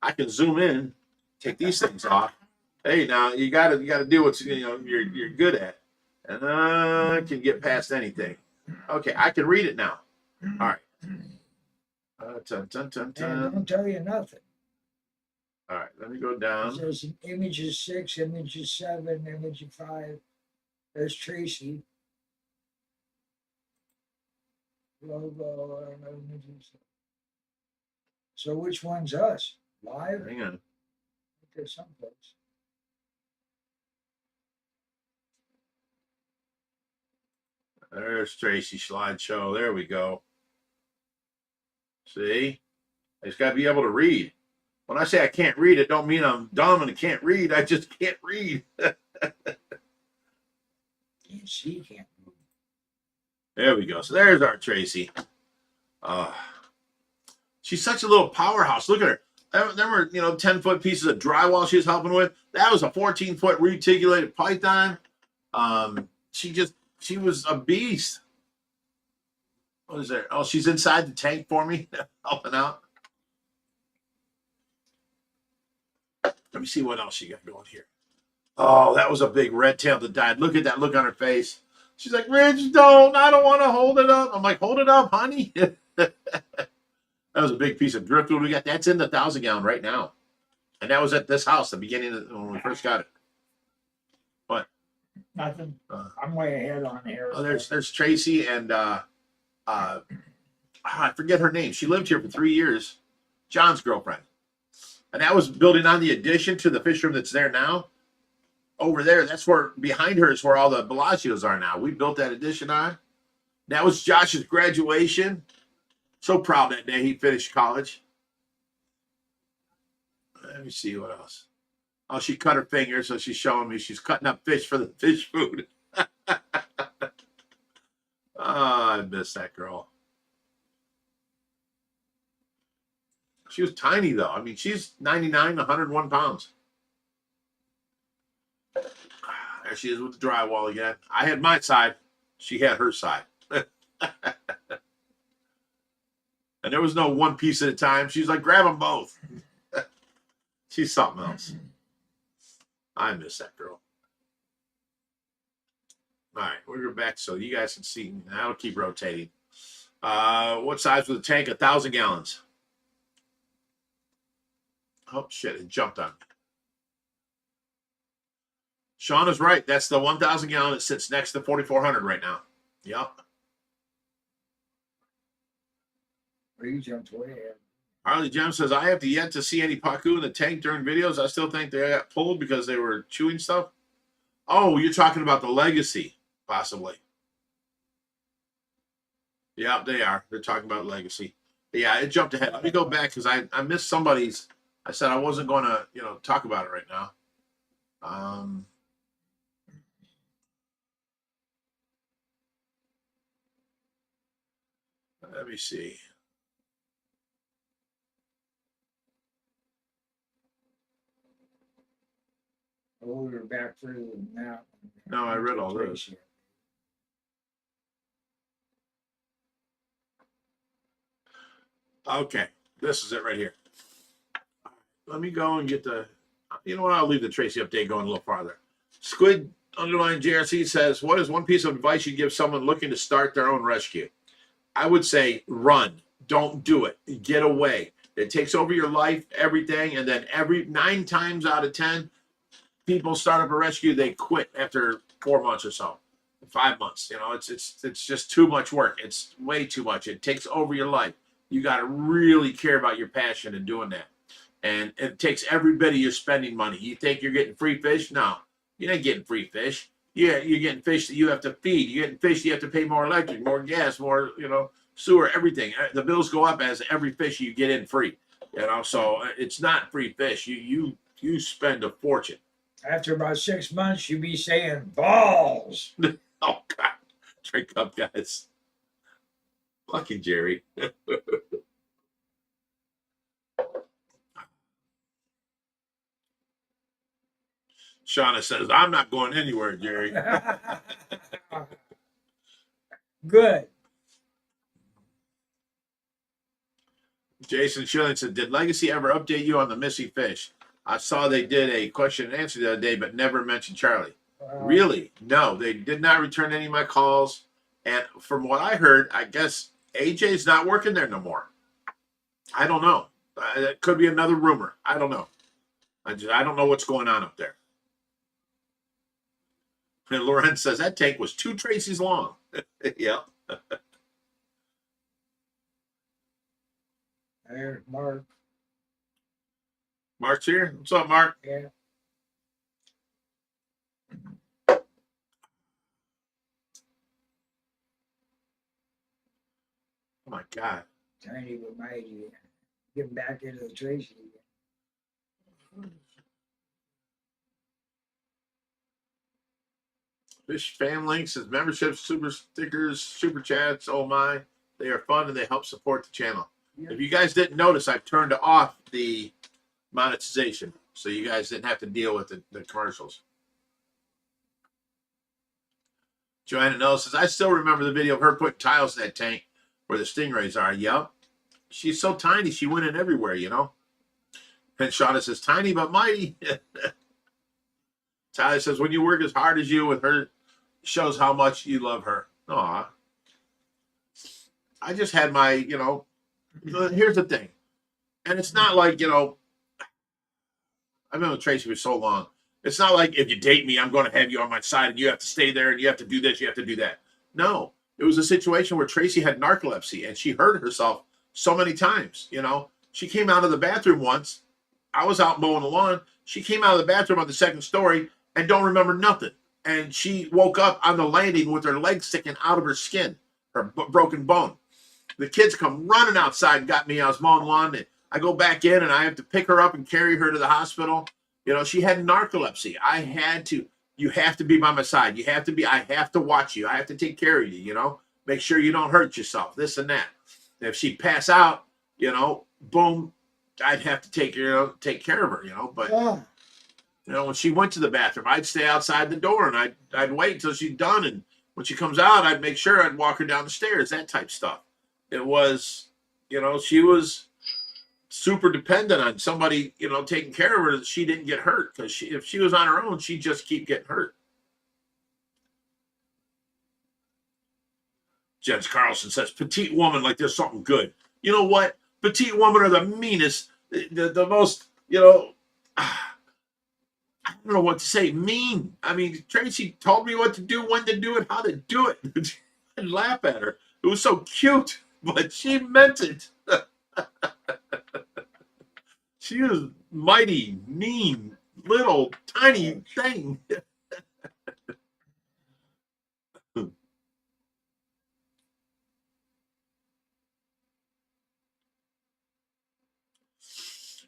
I can zoom in, take these things off. Hey, now you gotta do what you're good at, and I can get past anything. Okay, I can read it now. All right. And don't tell you nothing. All right, let me go down. There's images 6, images 7, image 5. There's Tracy. Logo, images. So which one's us? Live? Hang on. There's someplace. There's Tracy slideshow. There we go. See? I just got to be able to read. When I say I can't read, it don't mean I'm dumb and I can't read. I just can't read. She can't move. There we go. So there's our Tracy. She's such a little powerhouse. Look at her. There were, 10-foot pieces of drywall she was helping with. That was a 14-foot reticulated python. She was a beast. What is there? Oh, she's inside the tank for me, helping out. Let me see what else she got going here. Oh, that was a big red tail that died. Look at that look on her face. She's like, Rich, don't. I don't want to hold it up. I'm like, hold it up, honey. That was a big piece of driftwood we got. That's in the 1,000-gallon right now. And that was at this house, the beginning of when we first got it. What? Nothing. I'm way ahead on here. Oh, there's Tracy and I forget her name. She lived here for 3 years. John's girlfriend. And that was building on the addition to the fish room that's there now. Over there, that's where behind her is where all the Bellagio's are now. We built that addition on. That was Josh's graduation. So proud that day he finished college. Let me see what else. Oh, she cut her finger, so she's showing me she's cutting up fish for the fish food. Oh, I miss that girl. She was tiny, though. I mean, she's 99, 101 pounds. There she is with the drywall again. I had my side. She had her side. And there was no one piece at a time. She's like, grab them both. She's something else. I miss that girl. All right, we're back so you guys can see. That'll keep rotating. What size was the tank? 1,000 gallons. Oh, shit, it jumped on me. Sean is right. That's the 1,000 gallon that sits next to 4,400 right now. Yep. You jumped way ahead. Harley Jem says, I have yet to see any Pacu in the tank during videos. I still think they got pulled because they were chewing stuff. Oh, you're talking about the legacy, possibly. Yeah, they are. They're talking about legacy. But yeah, it jumped ahead. Let me go back because I missed somebody's. I said I wasn't going to, talk about it right now. Let me see. Oh, we're back further than that. No, I read all this. Okay, this is it right here. Let me go and get the, you know what, I'll leave the Tracy update going a little farther. Squid underline JRC says, what is one piece of advice you give someone looking to start their own rescue? I would say run. Don't do it. Get away. It takes over your life, everything, and then 9 times out of 10, people start up a rescue, they quit after 4 months or so, 5 months. It's just too much work. It's way too much. It takes over your life. You got to really care about your passion in doing that. And it takes every bit of your spending money. You think you're getting free fish? No, you're not getting free fish. Yeah, you're getting fish that you have to feed. You're getting fish you have to pay more electric, more gas, more, sewer, everything. The bills go up as every fish you get in free. So it's not free fish. You spend a fortune. After about 6 months, you'd be saying balls. Oh, God. Drink up, guys. Fucking Jerry. Shauna says, I'm not going anywhere, Jerry. Good. Jason Schilling said, did Legacy ever update you on the missing fish? I saw they did a question and answer the other day, but never mentioned Charlie. Really? No, they did not return any of my calls. And from what I heard, I guess AJ's not working there no more. I don't know. It could be another rumor. I don't know. I don't know what's going on up there. And Loren says that tank was 2 Tracy's long. Yeah. There's Mark. Mark's here. What's up, Mark? Yeah. my God. Tiny but mighty. Getting back into the Tracy again. Fish Fan Links says memberships, super stickers, super chats. Oh my, they are fun and they help support the channel. Yeah. If you guys didn't notice, I've turned off the monetization, so you guys didn't have to deal with the commercials. Joanna Nellis says, I still remember the video of her putting tiles in that tank where the stingrays are. Yep. She's so tiny, she went in everywhere, you know. And Shauna says, tiny but mighty. Tyler says, when you work as hard as you with her, shows how much you love her. Aw. I just had my, you know, here's the thing. And it's not like, you know, I've been with Tracy for so long. It's not like if you date me, I'm going to have you on my side and you have to stay there and you have to do this, you have to do that. No, it was a situation where Tracy had narcolepsy and she hurt herself so many times. You know, she came out of the bathroom once. I was out mowing the lawn. She came out of the bathroom on the second story and don't remember nothing. And she woke up on the landing with her legs sticking out of her skin, her broken bone. The kids come running outside and got me. I was mowing the lawn. And I go back in and I have to pick her up and carry her to the hospital. You know, she had narcolepsy. I had to, you have to be by my side. You have to be, I have to watch you. I have to take care of you, you know, make sure you don't hurt yourself, this and that. If she'd pass out, you know, boom, I'd have to take care of her, you know, but Yeah. you know, when she went to the bathroom, I'd stay outside the door and I'd wait until she's done. And when she comes out, I'd make sure I'd walk her down the stairs, that type stuff. It was, you know, she was super dependent on somebody, you know, taking care of her that she didn't get hurt. Because if she was on her own, she'd just keep getting hurt. Jens Carlson says, petite woman like there's something good. You know what? Petite women are the meanest, the most, you know, I don't know what to say. Mean. I mean, Tracy told me what to do, when to do it, how to do it. I'd laugh at her. It was so cute, but she meant it. She was mighty, mean, little, tiny thing.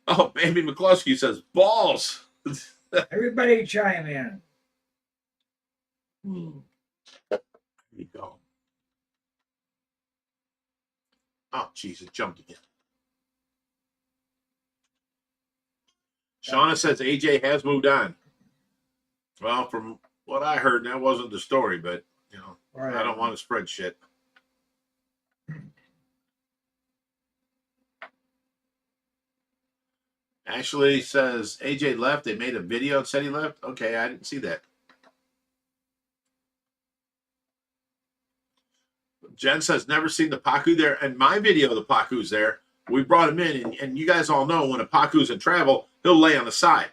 Oh, Amy McCluskey says, balls. Everybody chime in. There you go. Oh, jeez, it jumped again. Shauna says AJ has moved on. Well, from what I heard, that wasn't the story, but, you know, Right. I don't want to spread shit. Ashley says AJ left. They made a video and said he left. Okay, I didn't see that. Jen says never seen the Pacu there. And my video of the Pacu's there. We brought him in, and you guys all know when a Pacu's in travel, he'll lay on the side.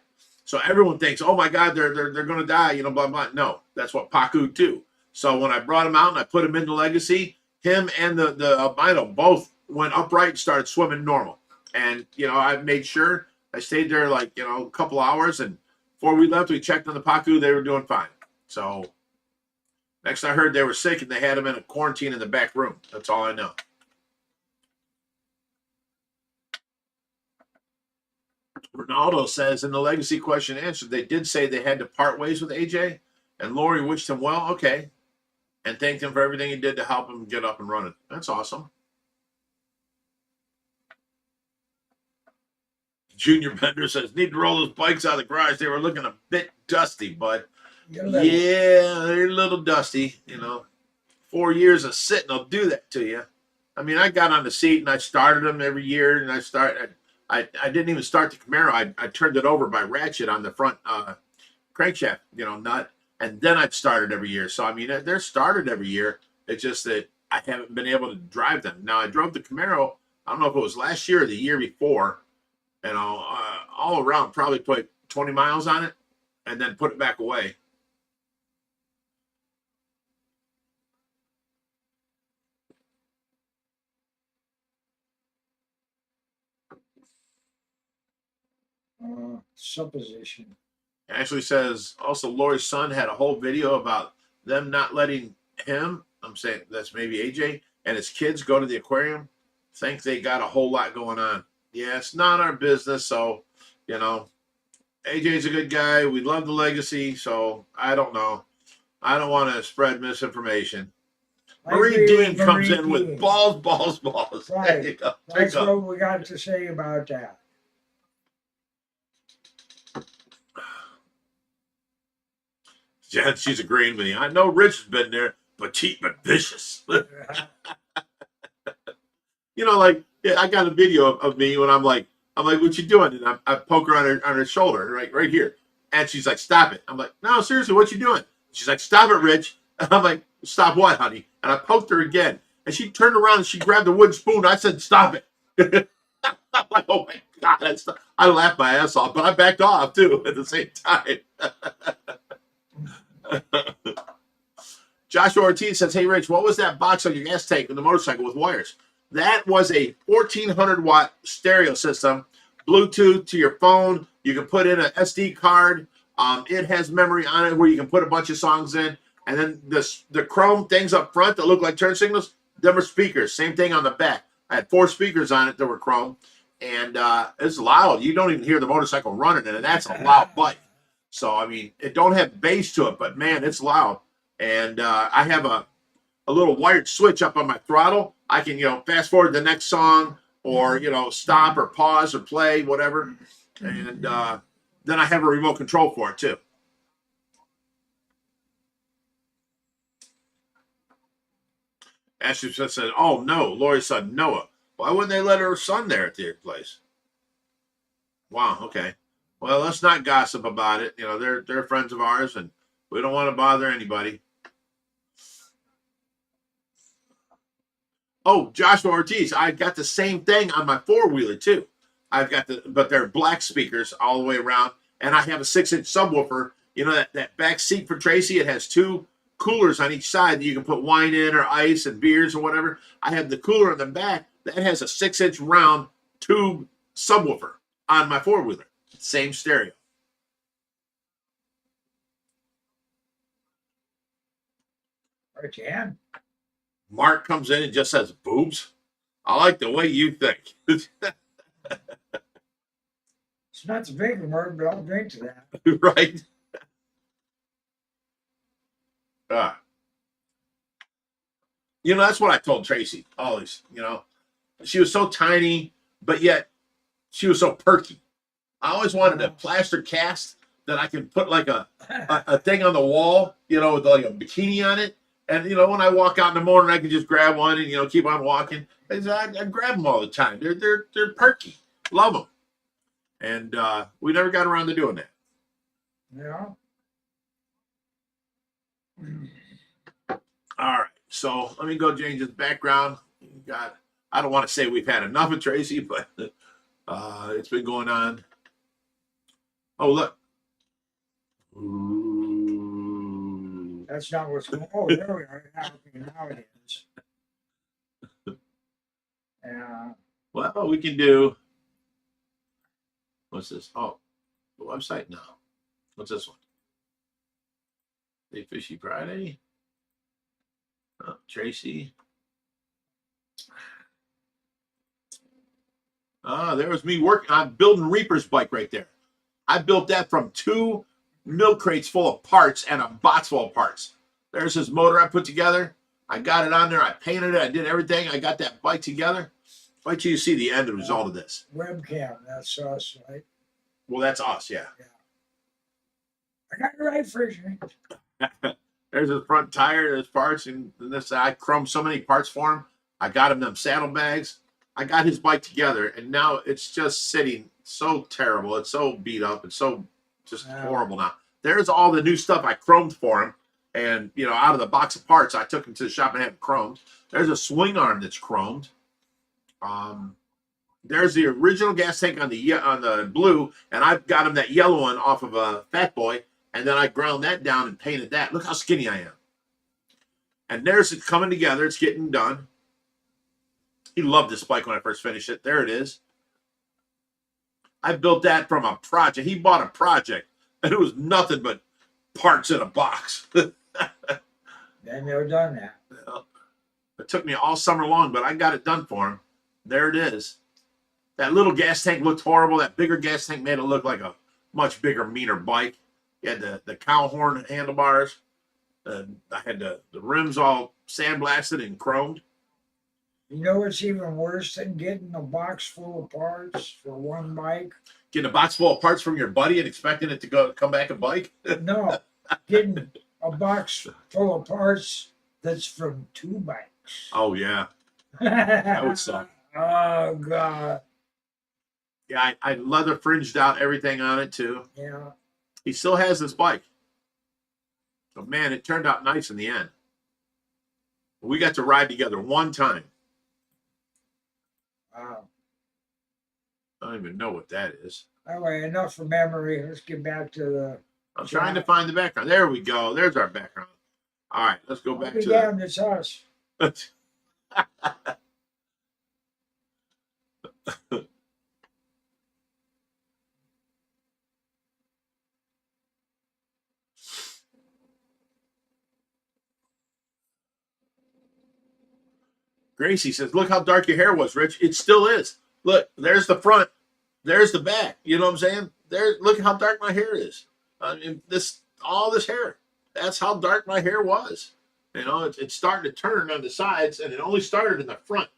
So everyone thinks, oh my God, they're going to die, you know, blah blah. No, that's what Pacu do. So when I brought him out and I put him into Legacy, him and the albino both went upright and started swimming normal. And you know, I made sure I stayed there like, you know, a couple hours, and before we left, we checked on the Pacu. They were doing fine. So next I heard they were sick and they had them in a quarantine in the back room. That's all I know. Ronaldo says in the Legacy question and answer, they did say they had to part ways with AJ, and Lori wished him well, okay, and thanked him for everything he did to help him get up and running. That's awesome. Junior Bender says, need to roll those bikes out of the garage. They were looking a bit dusty, but yeah, they're a little dusty. You know, 4 years of sitting will do that to you. I mean, I got on the seat and I started them every year, and I didn't even start the Camaro. I turned it over by ratchet on the front crankshaft, you know, nut, and then I'd start it every year. So, I mean, they're started every year. It's just that I haven't been able to drive them. Now, I drove the Camaro, I don't know if it was last year or the year before, you know, all around, probably put 20 miles on it and then put it back away. Supposition. Ashley says, also, Lori's son had a whole video about them not letting him I'm saying that's maybe AJ and his kids go to the aquarium, think they got a whole lot going on. Yeah, it's not our business. So, you know, AJ's a good guy. We love the legacy. So I don't know. I don't want to spread misinformation. Marie Dean comes in with balls, balls, balls. Right. There you go. That's what we got to say about that. Jen, she's agreeing with me. I know Rich has been there, petite but vicious. You know, like yeah, I got a video of me when I'm like, what you doing? And I poke her on her shoulder, right here, and she's like, stop it. I'm like, no, seriously, what you doing? She's like, stop it, Rich. And I'm like, stop what, honey? And I poked her again, and she turned around and she grabbed the wooden spoon. I said, stop it. I'm like, oh my god, I laughed my ass off, but I backed off too at the same time. Joshua Ortiz says, hey, Rich, what was that box on your gas tank in the motorcycle with wires? That was a 1,400 watt stereo system, Bluetooth to your phone. You can put in an SD card. It has memory on it where you can put a bunch of songs in. And then the chrome things up front that look like turn signals, them are speakers. Same thing on the back. I had 4 speakers on it that were chrome. And it's loud. You don't even hear the motorcycle running, and that's a loud bike. So, I mean, it don't have bass to it, but, man, it's loud. And I have a little wired switch up on my throttle. I can, fast forward the next song or, stop or pause or play, whatever. And then I have a remote control for it, too. Ashley said, oh, no, Lori's son, Noah. Why wouldn't they let her son there at their place? Wow, okay. Well, let's not gossip about it. They're friends of ours, and we don't want to bother anybody. Oh, Joshua Ortiz, I got the same thing on my 4-wheeler, too. But they're black speakers all the way around, and I have a 6-inch subwoofer. That back seat for Tracy, it has 2 coolers on each side that you can put wine in or ice and beers or whatever. I have the cooler in the back that has a 6-inch round tube subwoofer on my 4-wheeler. Same stereo. Again. Mark comes in and just says boobs. I like the way you think. It's not the big word, but I'll drink to that. Right? That's what I told Tracy always. She was so tiny, but yet she was so perky. I always wanted a plaster cast that I can put like a thing on the wall, with like a bikini on it. And, when I walk out in the morning, I can just grab one and, keep on walking. I grab them all the time. They're perky. Love them. And we never got around to doing that. Yeah. All right. So let me go change his background. I don't want to say we've had enough of Tracy, but it's been going on. Oh, look. Ooh. That's not what's going on. Oh, there we are. Now it is. Well, we can do. What's this? Oh, the website? No. What's this one? Fishy Friday. Oh, Tracy. There was me working. I'm building Reaper's bike right there. I built that from 2 milk crates full of parts and a box full of parts. There's his motor I put together. I got it on there. I painted it. I did everything. I got that bike together. Wait till you see the end result of this. Webcam, that's us, right? Well, that's us, yeah. I got it right, Fishy. There's his front tire, there's parts, and this I chromed so many parts for him. I got him them saddlebags. I got his bike together, and now it's just sitting so terrible. It's so beat up. It's so just horrible now. There's all the new stuff I chromed for him, and out of the box of parts, I took him to the shop and had him chromed. There's a swing arm that's chromed. There's the original gas tank on the blue, and I've got him that yellow one off of a Fat Boy, and then I ground that down and painted that. Look how skinny I am. And there's it coming together. It's getting done. He loved this bike when I first finished it. There it is. I built that from a project. He bought a project, and it was nothing but parts in a box. Then they're done that. Well, it took me all summer long, but I got it done for him. There it is. That little gas tank looked horrible. That bigger gas tank made it look like a much bigger, meaner bike. You had the cow horn handlebars. I had the rims all sandblasted and chromed. You know what's even worse than getting a box full of parts for one bike? Getting a box full of parts from your buddy and expecting it to come back a bike? No, getting a box full of parts that's from two bikes. Oh, yeah. That would suck. Oh, God. Yeah, I leather fringed out everything on it, too. Yeah. He still has this bike. But, man, it turned out nice in the end. We got to ride together one time. Wow. I don't even know what that is. Anyway, enough for memory. Let's get back to the. I'm trying to find the background. There we go. There's our background. All right, let's go back to damn, it's us. Gracie says, look how dark your hair was, Rich. It still is. Look, there's the front. There's the back. You know what I'm saying? Look how dark my hair is. I mean, all this hair. That's how dark my hair was. You know, it's starting to turn on the sides, and it only started in the front.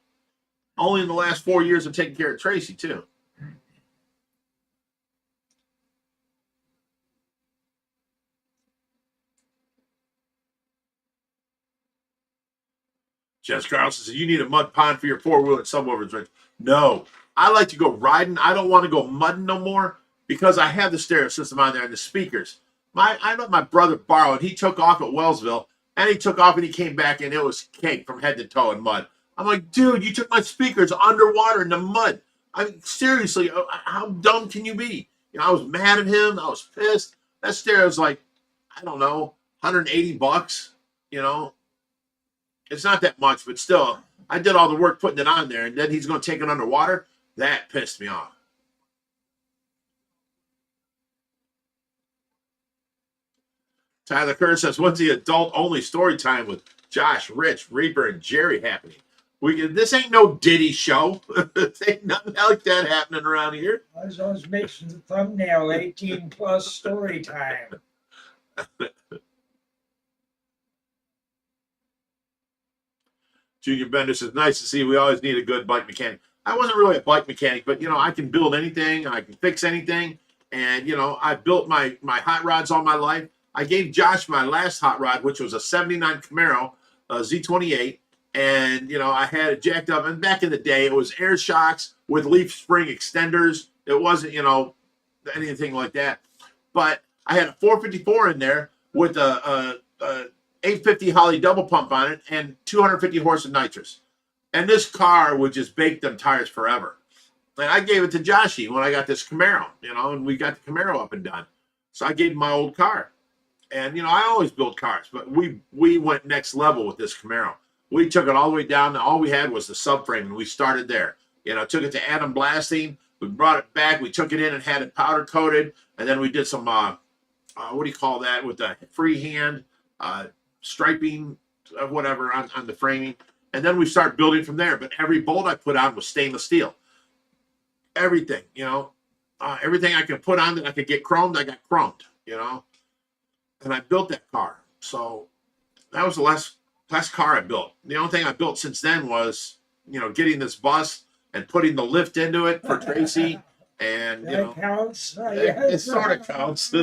Only in the last 4 years of taking care of Tracy, too. Jess Carlson says, you need a mud pond for your four-wheeler and subwoofers, Rich. No. I like to go riding. I don't want to go mudding no more because I have the stereo system on there and the speakers. I let my brother borrow it. He took off at Wellsville, and he took off and he came back, and it was caked from head to toe in mud. I'm like, dude, you took my speakers underwater in the mud. I mean, seriously, how dumb can you be? You know, I was mad at him. I was pissed. That stereo's like, I don't know, $180, you know. It's not that much, but still, I did all the work putting it on there, and then he's going to take it underwater. That pissed me off. Tyler Kerr says, when's the adult-only story time with Josh, Rich, Reaper, and Jerry happening? This ain't no Diddy show. This ain't nothing like that happening around here. I was always making the thumbnail 18-plus story time. Junior Bender says, nice to see. We always need a good bike mechanic. I wasn't really a bike mechanic, but, you know, I can build anything. I can fix anything. And, you know, I built my hot rods all my life. I gave Josh my last hot rod, which was a 79 Camaro Z28. And, you know, I had it jacked up. And back in the day, it was air shocks with leaf spring extenders. It wasn't, you know, anything like that. But I had a 454 in there with a 850 Holly double pump on it and 250 horse of nitrous. And this car would just bake them tires forever. And I gave it to Joshy when I got this Camaro, you know, and we got the Camaro up and done. So I gave him my old car. And, you know, I always build cars, but we went next level with this Camaro. We took it all the way down. And all we had was the subframe, and we started there. You know, took it to atom blasting. We brought it back. We took it in and had it powder coated. And then we did some, what do you call that, with the freehand striping of whatever on the framing. And then we started building from there. But every bolt I put on was stainless steel. Everything, you know. Everything I could put on that I could get chromed, I got chromed, you know. And I built that car. So that was the last car I built. The only thing I built since then was, you know, getting this bus and putting the lift into it for Tracy. And, you know, counts. it sort of counts.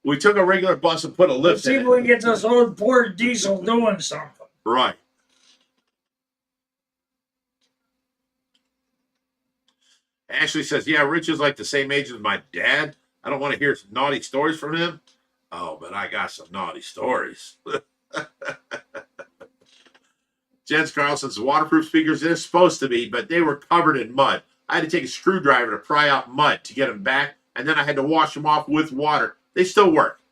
We took a regular bus and put a lift in it. See if we can get this old poor diesel doing something. Right. Ashley says, yeah, Rich is like the same age as my dad. I don't want to hear some naughty stories from him. Oh, but I got some naughty stories. Jens Carlson's waterproof speakers, they're supposed to be, but they were covered in mud. I had to take a screwdriver to pry out mud to get them back, and then I had to wash them off with water. They still work,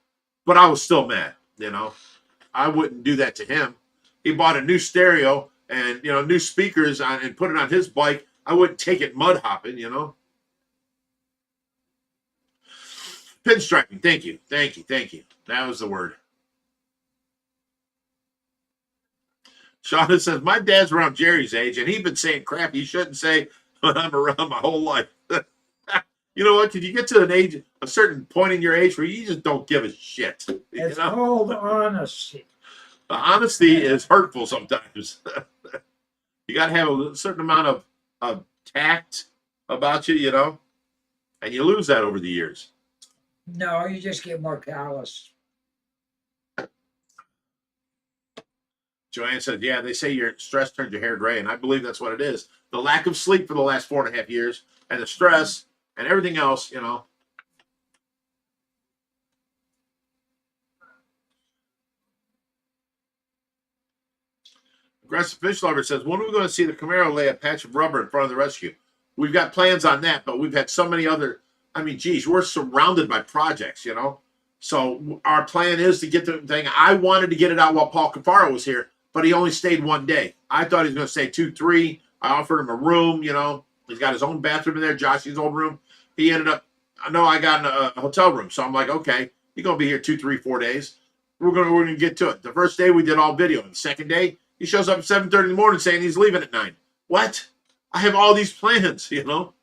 but I was still mad, you know. I wouldn't do that to him. He bought a new stereo and, you know, new speakers on and put it on his bike. I wouldn't take it mud hopping, you know. Pinstriping. Thank you. That was the word. Shauna says, my dad's around Jerry's age, and he's been saying crap he shouldn't say when I'm around my whole life. You know what? Could you get to an age, a certain point in your age where you just don't give a shit? It's called honesty. Honesty is hurtful sometimes. You got to have a certain amount of tact about you, you know, and you lose that over the years. No, you just get more callous. Joanne said, yeah, they say your stress turns your hair gray, and I believe that's what it is. The lack of sleep for the last 4.5 years, and the stress, and everything else, you know. Aggressive Fish Lover says, when are we going to see the Camaro lay a patch of rubber in front of the rescue? We've got plans on that, but we've had so many other, I mean, geez, we're surrounded by projects, you know. So our plan is to get the thing. I wanted to get it out while Paul Cafaro was here, but he only stayed 1 day. I thought he was going to stay 2, 3. I offered him a room, you know. He's got his own bathroom in there, Josh's old room. He ended up, I know I got in a hotel room. So I'm like, okay, you're going to be here 2, 3, 4 days. We're going to get to it. The first day we did all video. And the second day, he shows up at 7:30 in the morning saying he's leaving at 9. What? I have all these plans, you know.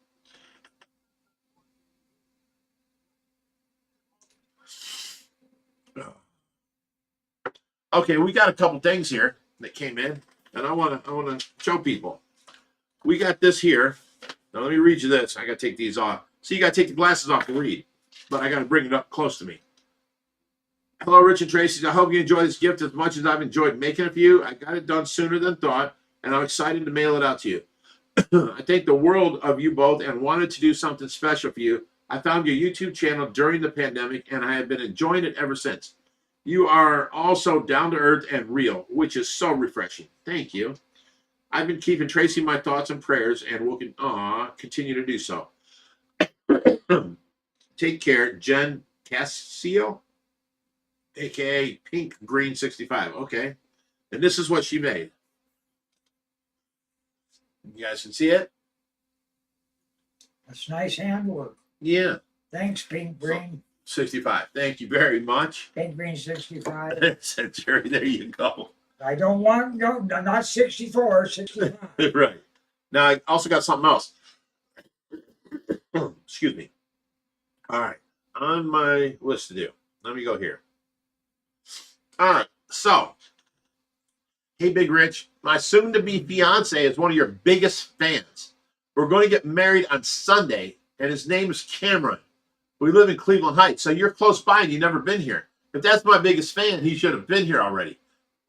Okay, we got a couple things here that came in, and I want to show people. We got this here. Now let me read you this. I got to take these off. So you got to take the glasses off to read, but I got to bring it up close to me. Hello, Rich and Tracy. I hope you enjoy this gift as much as I've enjoyed making it for you. I got it done sooner than thought, and I'm excited to mail it out to you. I think the world of you both and wanted to do something special for you. I found your YouTube channel during the pandemic, and I have been enjoying it ever since. You are also down to earth and real, which is so refreshing. Thank you. I've been keeping Tracy in my thoughts and prayers, and will continue to do so. Take care, Jen Cascio, aka Pink Green 65. Okay, and this is what she made. You guys can see it. That's nice handwork. Yeah. Thanks, Pink Green. 65. Thank you very much. Pink Green 65. Said Jerry, there you go. I don't want, no, not 64, 65. Right. Now, I also got something else. Excuse me. All right. On my list to do. Let me go here. All right. So, hey, Big Rich. My soon-to-be fiance is one of your biggest fans. We're going to get married on Sunday, and his name is Cameron. We live in Cleveland Heights, so you're close by and you've never been here. If that's my biggest fan, he should have been here already.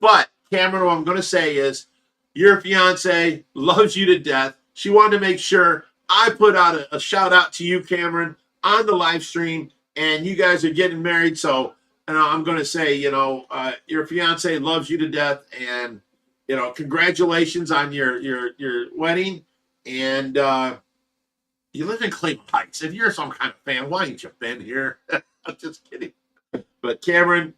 But, Cameron, what I'm going to say is, your fiance loves you to death. She wanted to make sure I put out a shout out to you, Cameron, on the live stream, and you guys are getting married. So, I'm going to say, your fiance loves you to death, and congratulations on your wedding. And you live in Cleveland Heights. If you're some kind of fan, why ain't you been here? I'm just kidding. But Cameron,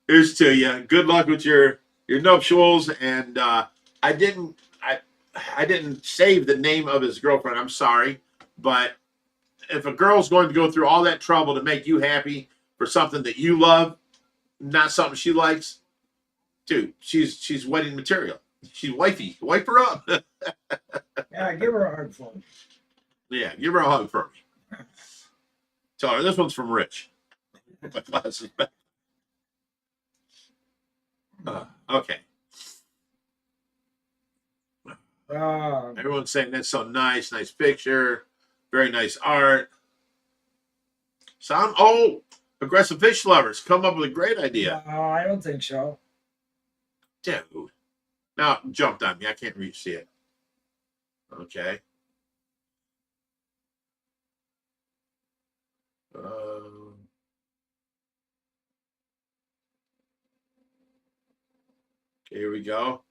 here's to you. Good luck with your nuptials. And I didn't save the name of his girlfriend. I'm sorry, but if a girl's going to go through all that trouble to make you happy for something that you love, not something she likes, dude, she's wedding material. She's wifey. Wipe her up. Yeah, give her a hug for me. Yeah, give her a hug for me. Tell her this one's from Rich. My glasses back. Okay. Everyone's saying that's so nice. Nice picture. Very nice art. Aggressive Fish Lovers come up with a great idea. No, I don't think so. Dude. Now, it jumped on me. I can't see it. Okay. Here we go.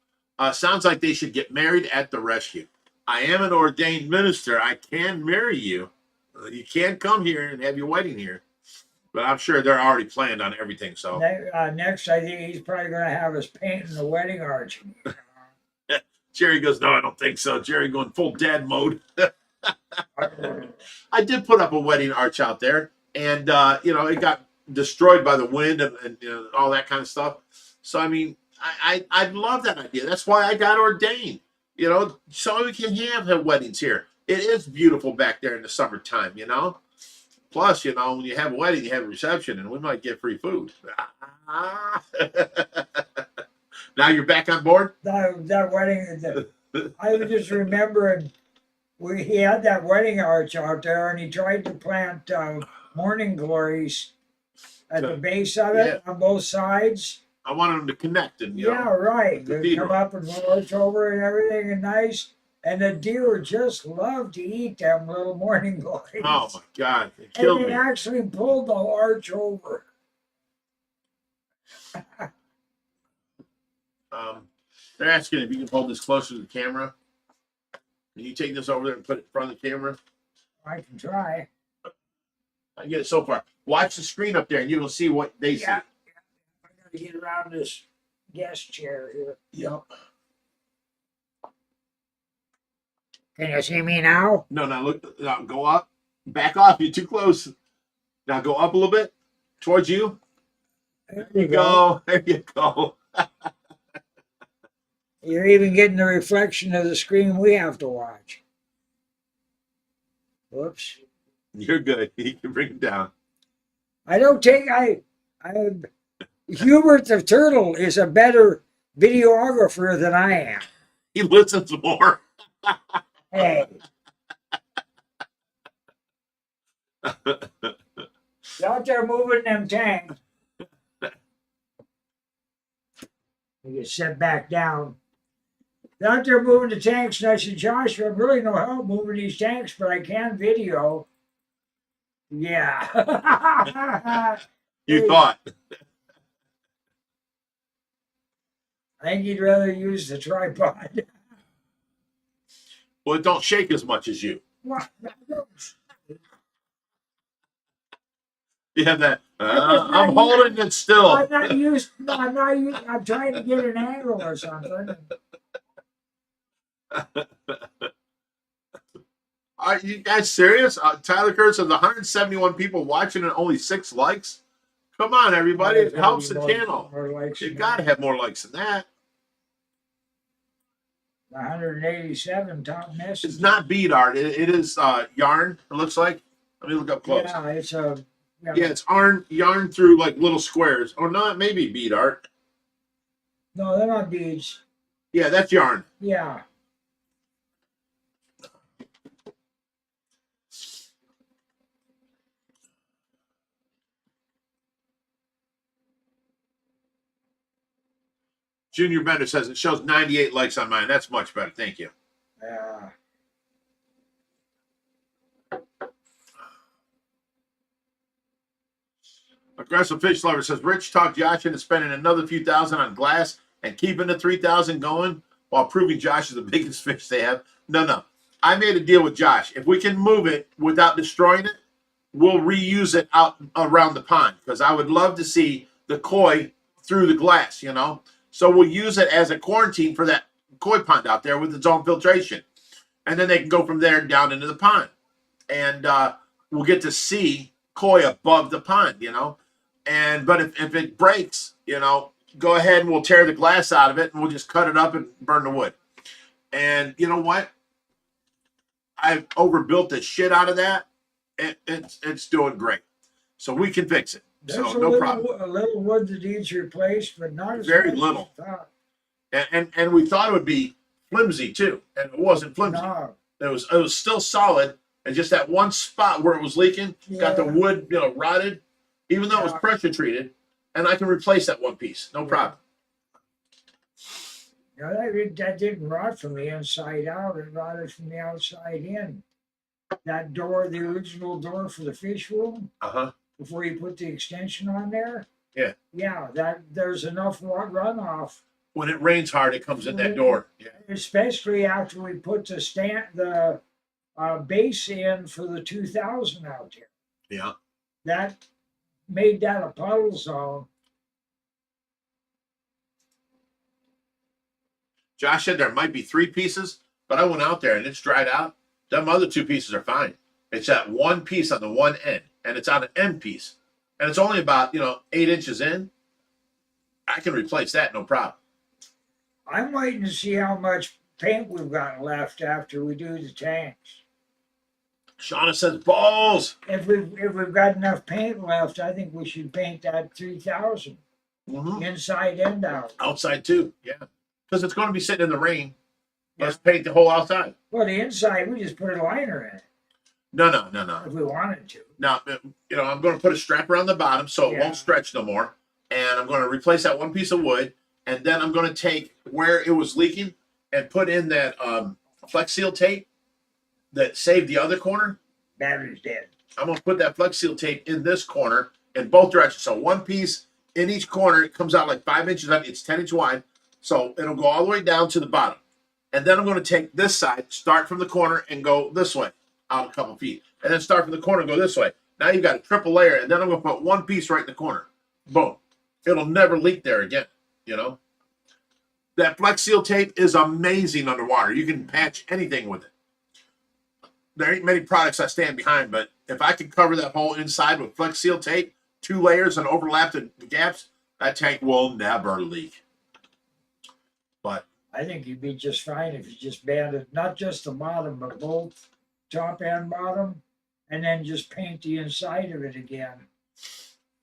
Sounds like they should get married at the rescue. I am an ordained minister. I can marry you. You can come here and have your wedding here. But I'm sure they're already planned on everything. So next, I think he's probably going to have us painting the wedding arch. Jerry goes, no, I don't think so. Jerry going full dad mode. I did put up a wedding arch out there, and it got destroyed by the wind and all that kind of stuff. So I mean, I love that idea. That's why I got ordained. You know, so we can have weddings here. It is beautiful back there in the summertime. You know. Plus, you know, when you have a wedding, you have a reception, and we might get free food. Now you're back on board. That wedding, I was just remembering he had that wedding arch out there, and he tried to plant morning glories at the base of it on both sides. I wanted them to connect and you know, right. They come up and march over and everything, and nice. And the deer just love to eat them little morning glories. Oh my God, it killed me. Actually pulled the arch over. They're asking if you can hold this closer to the camera. Can you take this over there and put it in front of the camera? I can try. I get it so far. Watch the screen up there, and you will see what they see. I gotta get around this guest chair here. Yep. Can you see me now? No, now look. Now go up. Back off. You're too close. Now go up a little bit towards you. There you go. There you go. You're even getting the reflection of the screen we have to watch. Whoops. You're good. You can bring it down. I don't take. Hubert the Turtle is a better videographer than I am. He listens more. Hey. Out there moving them tanks. You get set back down. Out there moving the tanks, and I said, Josh, I really no help moving these tanks, but I can video. Yeah. You thought. I think he'd rather use the tripod. Well, it don't shake as much as you. You have that. I'm holding it still. I'm not used. I'm trying to get an angle or something. Are you guys serious? Tyler Curtis has 171 people watching and only 6 likes. Come on, everybody! It helps the channel. You gotta have more likes than that. 187 top messages. It's not bead art. It is yarn. It looks like. Let me look up close. Yeah, it's a. Yeah, it's yarn through like little squares. Or not, maybe bead art. No, they're not beads. Yeah, that's yarn. Yeah. Junior Bender says it shows 98 likes on mine. That's much better. Thank you. Yeah. Aggressive Fish Lover says Rich talked Josh into spending another few thousand on glass and keeping the 3,000 going while proving Josh is the biggest fish they have. No. I made a deal with Josh. If we can move it without destroying it, we'll reuse it out around the pond because I would love to see the koi through the glass, you know. So we'll use it as a quarantine for that koi pond out there with its own filtration. And then they can go from there down into the pond. And we'll get to see koi above the pond, you know. But if it breaks, you know, go ahead and we'll tear the glass out of it and we'll just cut it up and burn the wood. And you know what? I've overbuilt the shit out of that. It's doing great. So we can fix it. There's so no problem. A little wood that needs replaced, but not as very much little. As and we thought it would be flimsy too, and it wasn't flimsy. no. It was still solid, and just that one spot where it was leaking got the wood, you know, rotted, even though it was pressure treated, and I can replace that one piece, no problem. No, that didn't rot from the inside out; it rotted from the outside in. That door, the original door for the fish room. Before you put the extension on there. Yeah, that there's enough runoff. When it rains hard, it comes in that door. Yeah. Especially after we put the base in for the 2000 out there. Yeah. That made that a puddle zone. Josh said there might be 3 pieces, but I went out there and it's dried out. Them other 2 pieces are fine. It's that one piece on the one end, and it's on an end piece, and it's only about 8 inches in. I can replace that, no problem. I'm waiting to see how much paint we've got left after we do the tanks. Shauna says balls. If we've got enough paint left, I think we should paint that 3,000 inside and out. Outside too, yeah, because it's going to be sitting in the rain. Let's paint the whole outside. Well, the inside we just put a liner in it. No. If we wanted to. Now, I'm going to put a strap around the bottom so it won't stretch no more, and I'm going to replace that one piece of wood, and then I'm going to take where it was leaking and put in that Flex Seal tape that saved the other corner. Battery's dead. I'm going to put that Flex Seal tape in this corner in both directions. So one piece in each corner. It comes out like 5 inches up. It's 10 inch wide. So it'll go all the way down to the bottom. And then I'm going to take this side, start from the corner and go this way out a couple feet. And then start from the corner and go this way. Now you've got a triple layer. And then I'm going to put one piece right in the corner. Boom. It'll never leak there again. That Flex Seal tape is amazing underwater. You can patch anything with it. There ain't many products I stand behind, but if I can cover that whole inside with Flex Seal tape, 2 layers and overlap the gaps, that tank will never leak. But I think you'd be just fine if you just banded not just the bottom, but both top and bottom, and then just paint the inside of it again.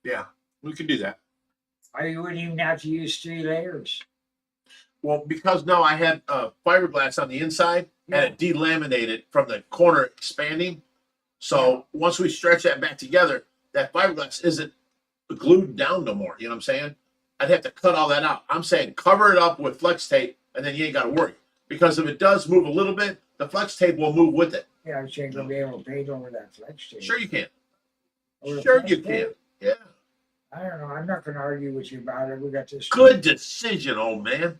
yeah, we can do that. You wouldn't even have to use 3 layers. Well, because no, I had fiberglass on the inside and it delaminated from the corner expanding. So once we stretch that back together, that fiberglass isn't glued down no more. You know what I'm saying? I'd have to cut all that out. I'm saying cover it up with flex tape and then you ain't got to worry. Because if it does move a little bit, the flex tape will move with it. Yeah, I think you'll be able to paint over that flex tape. Sure you can. Over Sure flex you can. tape? Yeah. I don't know. I'm not going to argue with you about it. We got this. Good decision, old man.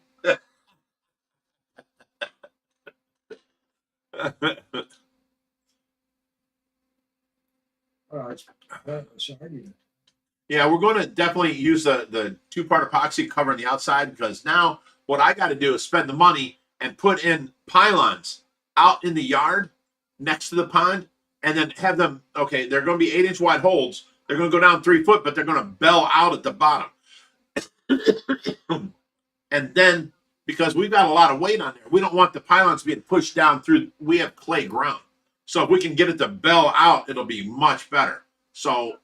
Oh, it's pointless argument. Yeah, we're going to definitely use the 2-part epoxy covering the outside because now what I got to do is spend the money and put in pylons out in the yard next to the pond and then have them, okay, they're going to be 8-inch wide holes. They're going to go down 3 foot, but they're going to bell out at the bottom. And then because we've got a lot of weight on there, we don't want the pylons being pushed down through, we have clay ground. So if we can get it to bell out, it'll be much better. So,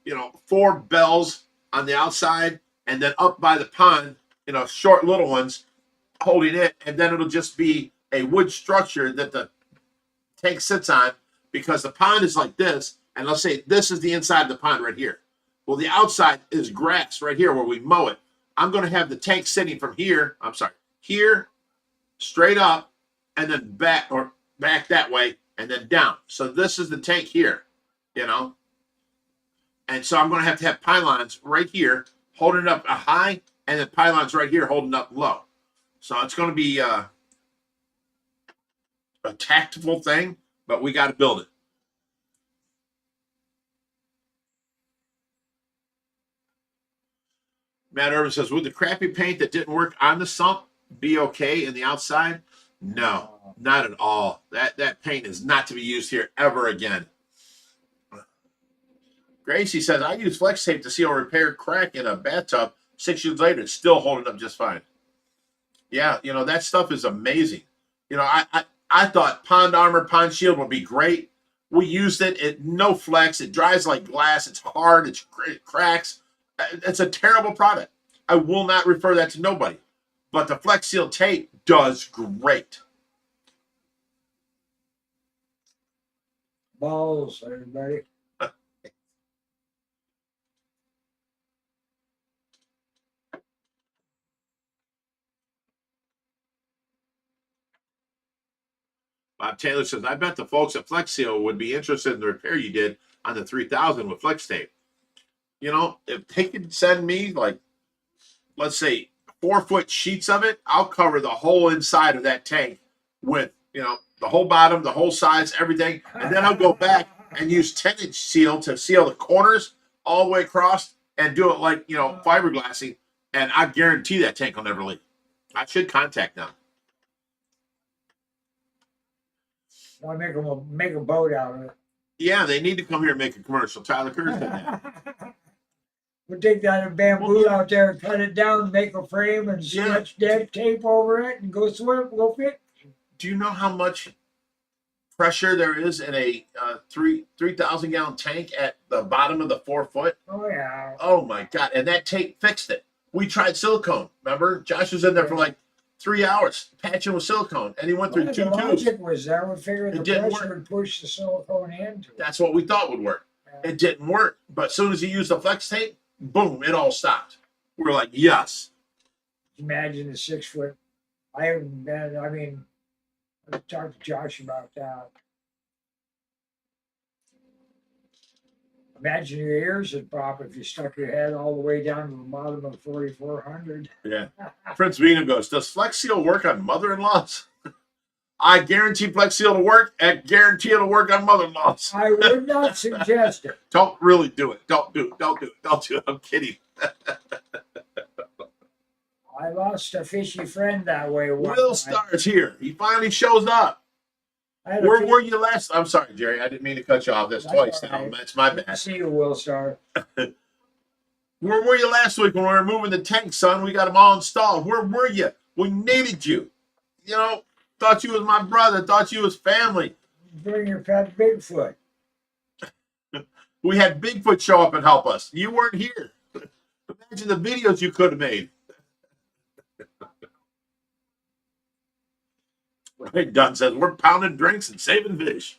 4 bells on the outside and then up by the pond, short little ones holding it. And then it'll just be a wood structure that the tank sits on because the pond is like this. And let's say this is the inside of the pond right here. Well, the outside is grass right here where we mow it. I'm going to have the tank sitting from here. Here, straight up, and then back that way, and then down. So this is the tank here, And so I'm going to have pylons right here holding up a high, and then pylons right here holding up low. So it's going to be a tactical thing, but we got to build it. Matt Irvin says, would the crappy paint that didn't work on the sump be okay in the outside? No, not at all. That paint is not to be used here ever again. Gracie says, I use flex tape to seal a repaired crack in a bathtub. 6 years later, it's still holding up just fine. Yeah, that stuff is amazing. I thought Pond Armor, Pond Shield would be great. We used it no flex. It dries like glass. It's hard. It cracks. It's a terrible product. I will not refer that to nobody. But the Flex Seal tape does great. Balls, everybody. Bob Taylor says, I bet the folks at Flex Seal would be interested in the repair you did on the 3000 with flex tape. If they could send me let's say 4-foot sheets of it, I'll cover the whole inside of that tank with, the whole bottom, the whole sides, everything. And then I'll go back and use 10-inch seal to seal the corners all the way across and do it like, fiberglassing. And I guarantee that tank will never leak. I should contact them. I'll make a boat out of it. Yeah, they need to come here and make a commercial. Tyler Kerr said that. We'll take that bamboo out there and cut it down, make a frame, and stretch dead tape over it, and go swim, go fish. Do you know how much pressure there is in a 3,000 gallon tank at the bottom of the 4 foot? Oh yeah. Oh my God! And that tape fixed it. We tried silicone. Remember, Josh was in there for like 3 hours patching with silicone, and he went through 2 The tubes. logic was that would figure the didn't pressure work. would push the silicone into it. That's what we thought would work. Yeah. It didn't work. But as soon as he used the flex tape, boom! It all stopped. We were like, yes. Imagine the 6 foot. I haven't been. I mean, I talked to Josh about that. Imagine your ears would pop if you stuck your head all the way down to the bottom of 4,400. Yeah. Prince Vina goes, does Flex Seal work on mother-in-laws? I guarantee Flex Seal to work. I guarantee it'll work on mother-in-laws. I would not suggest it. Don't really do it. Don't do it. Don't do it. Don't do it. I'm kidding. I lost a fishy friend that way. Will Star's here. He finally shows up. Where were you last? I'm sorry, Jerry. I didn't mean to cut you off. That's twice now. That's my bad. See you, Will Star. Where were you last week when we were moving the tank, son? We got them all installed. Where were you? We needed you. You know, thought you was my brother. Thought you was family. Bring your pet Bigfoot. We had Bigfoot show up and help us. You weren't here. Imagine the videos you could have made. Right, Dunn says, we're pounding drinks and saving fish.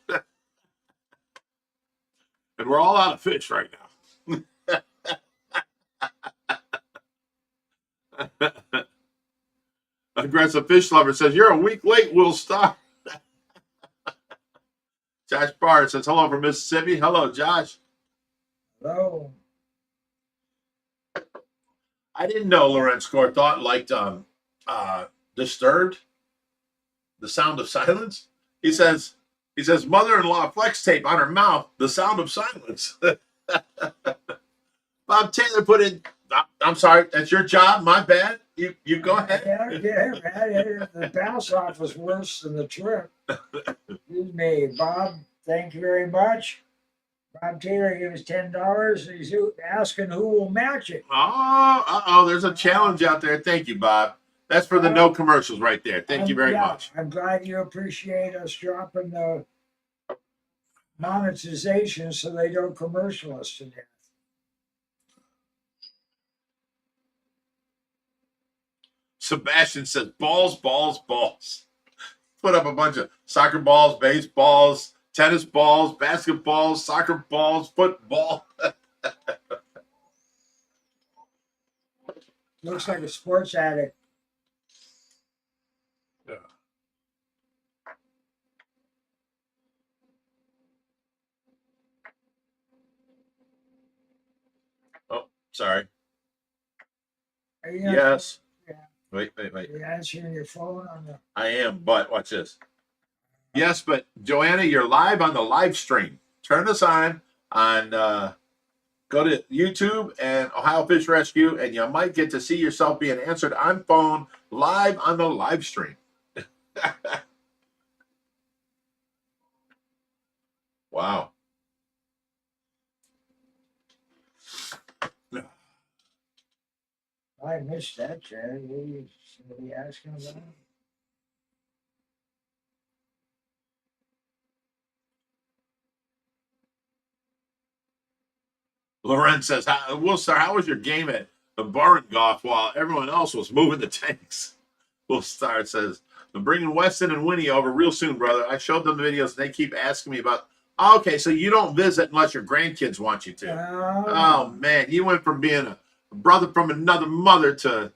And we're all out of fish right now. Aggressive fish lover says, you're a week late, Will Star. Josh Barr says, hello from Mississippi. Hello, Josh. Hello. I didn't know Lorenz Corthought liked Disturbed, the sound of silence. He says, mother-in-law flex tape on her mouth, the sound of silence. Bob Taylor put in, I'm sorry, that's your job, my bad. You go ahead. Yeah, man. The bounce off was worse than the trip. Excuse me, Bob. Thank you very much. Bob Taylor gave us $10. He's asking who will match it. Oh, there's a challenge out there. Thank you, Bob. That's for the no commercials right there. Thank you very much. I'm glad you appreciate us dropping the monetization so they don't commercial us to death. Sebastian says, balls, balls, balls. Put up a bunch of soccer balls, baseballs, tennis balls, basketballs, soccer balls, football. Looks like a sports addict. Yeah. Oh, sorry. Yes. Yeah. Wait. You're answering your phone on the. I am, but watch this. Yes, but Joanna, you're live on the live stream. Turn this on go to YouTube and Ohio Fish Rescue, and you might get to see yourself being answered on phone live on the live stream. Wow. I missed that, Chad. What are you somebody asking about? Lorenz says, Will Star, how was your game at the barn golf while everyone else was moving the tanks? Will Star says, I'm bringing Weston and Winnie over real soon, brother. I showed them the videos, and they keep asking me about, okay, so you don't visit unless your grandkids want you to. Oh, man, you went from being a brother from another mother to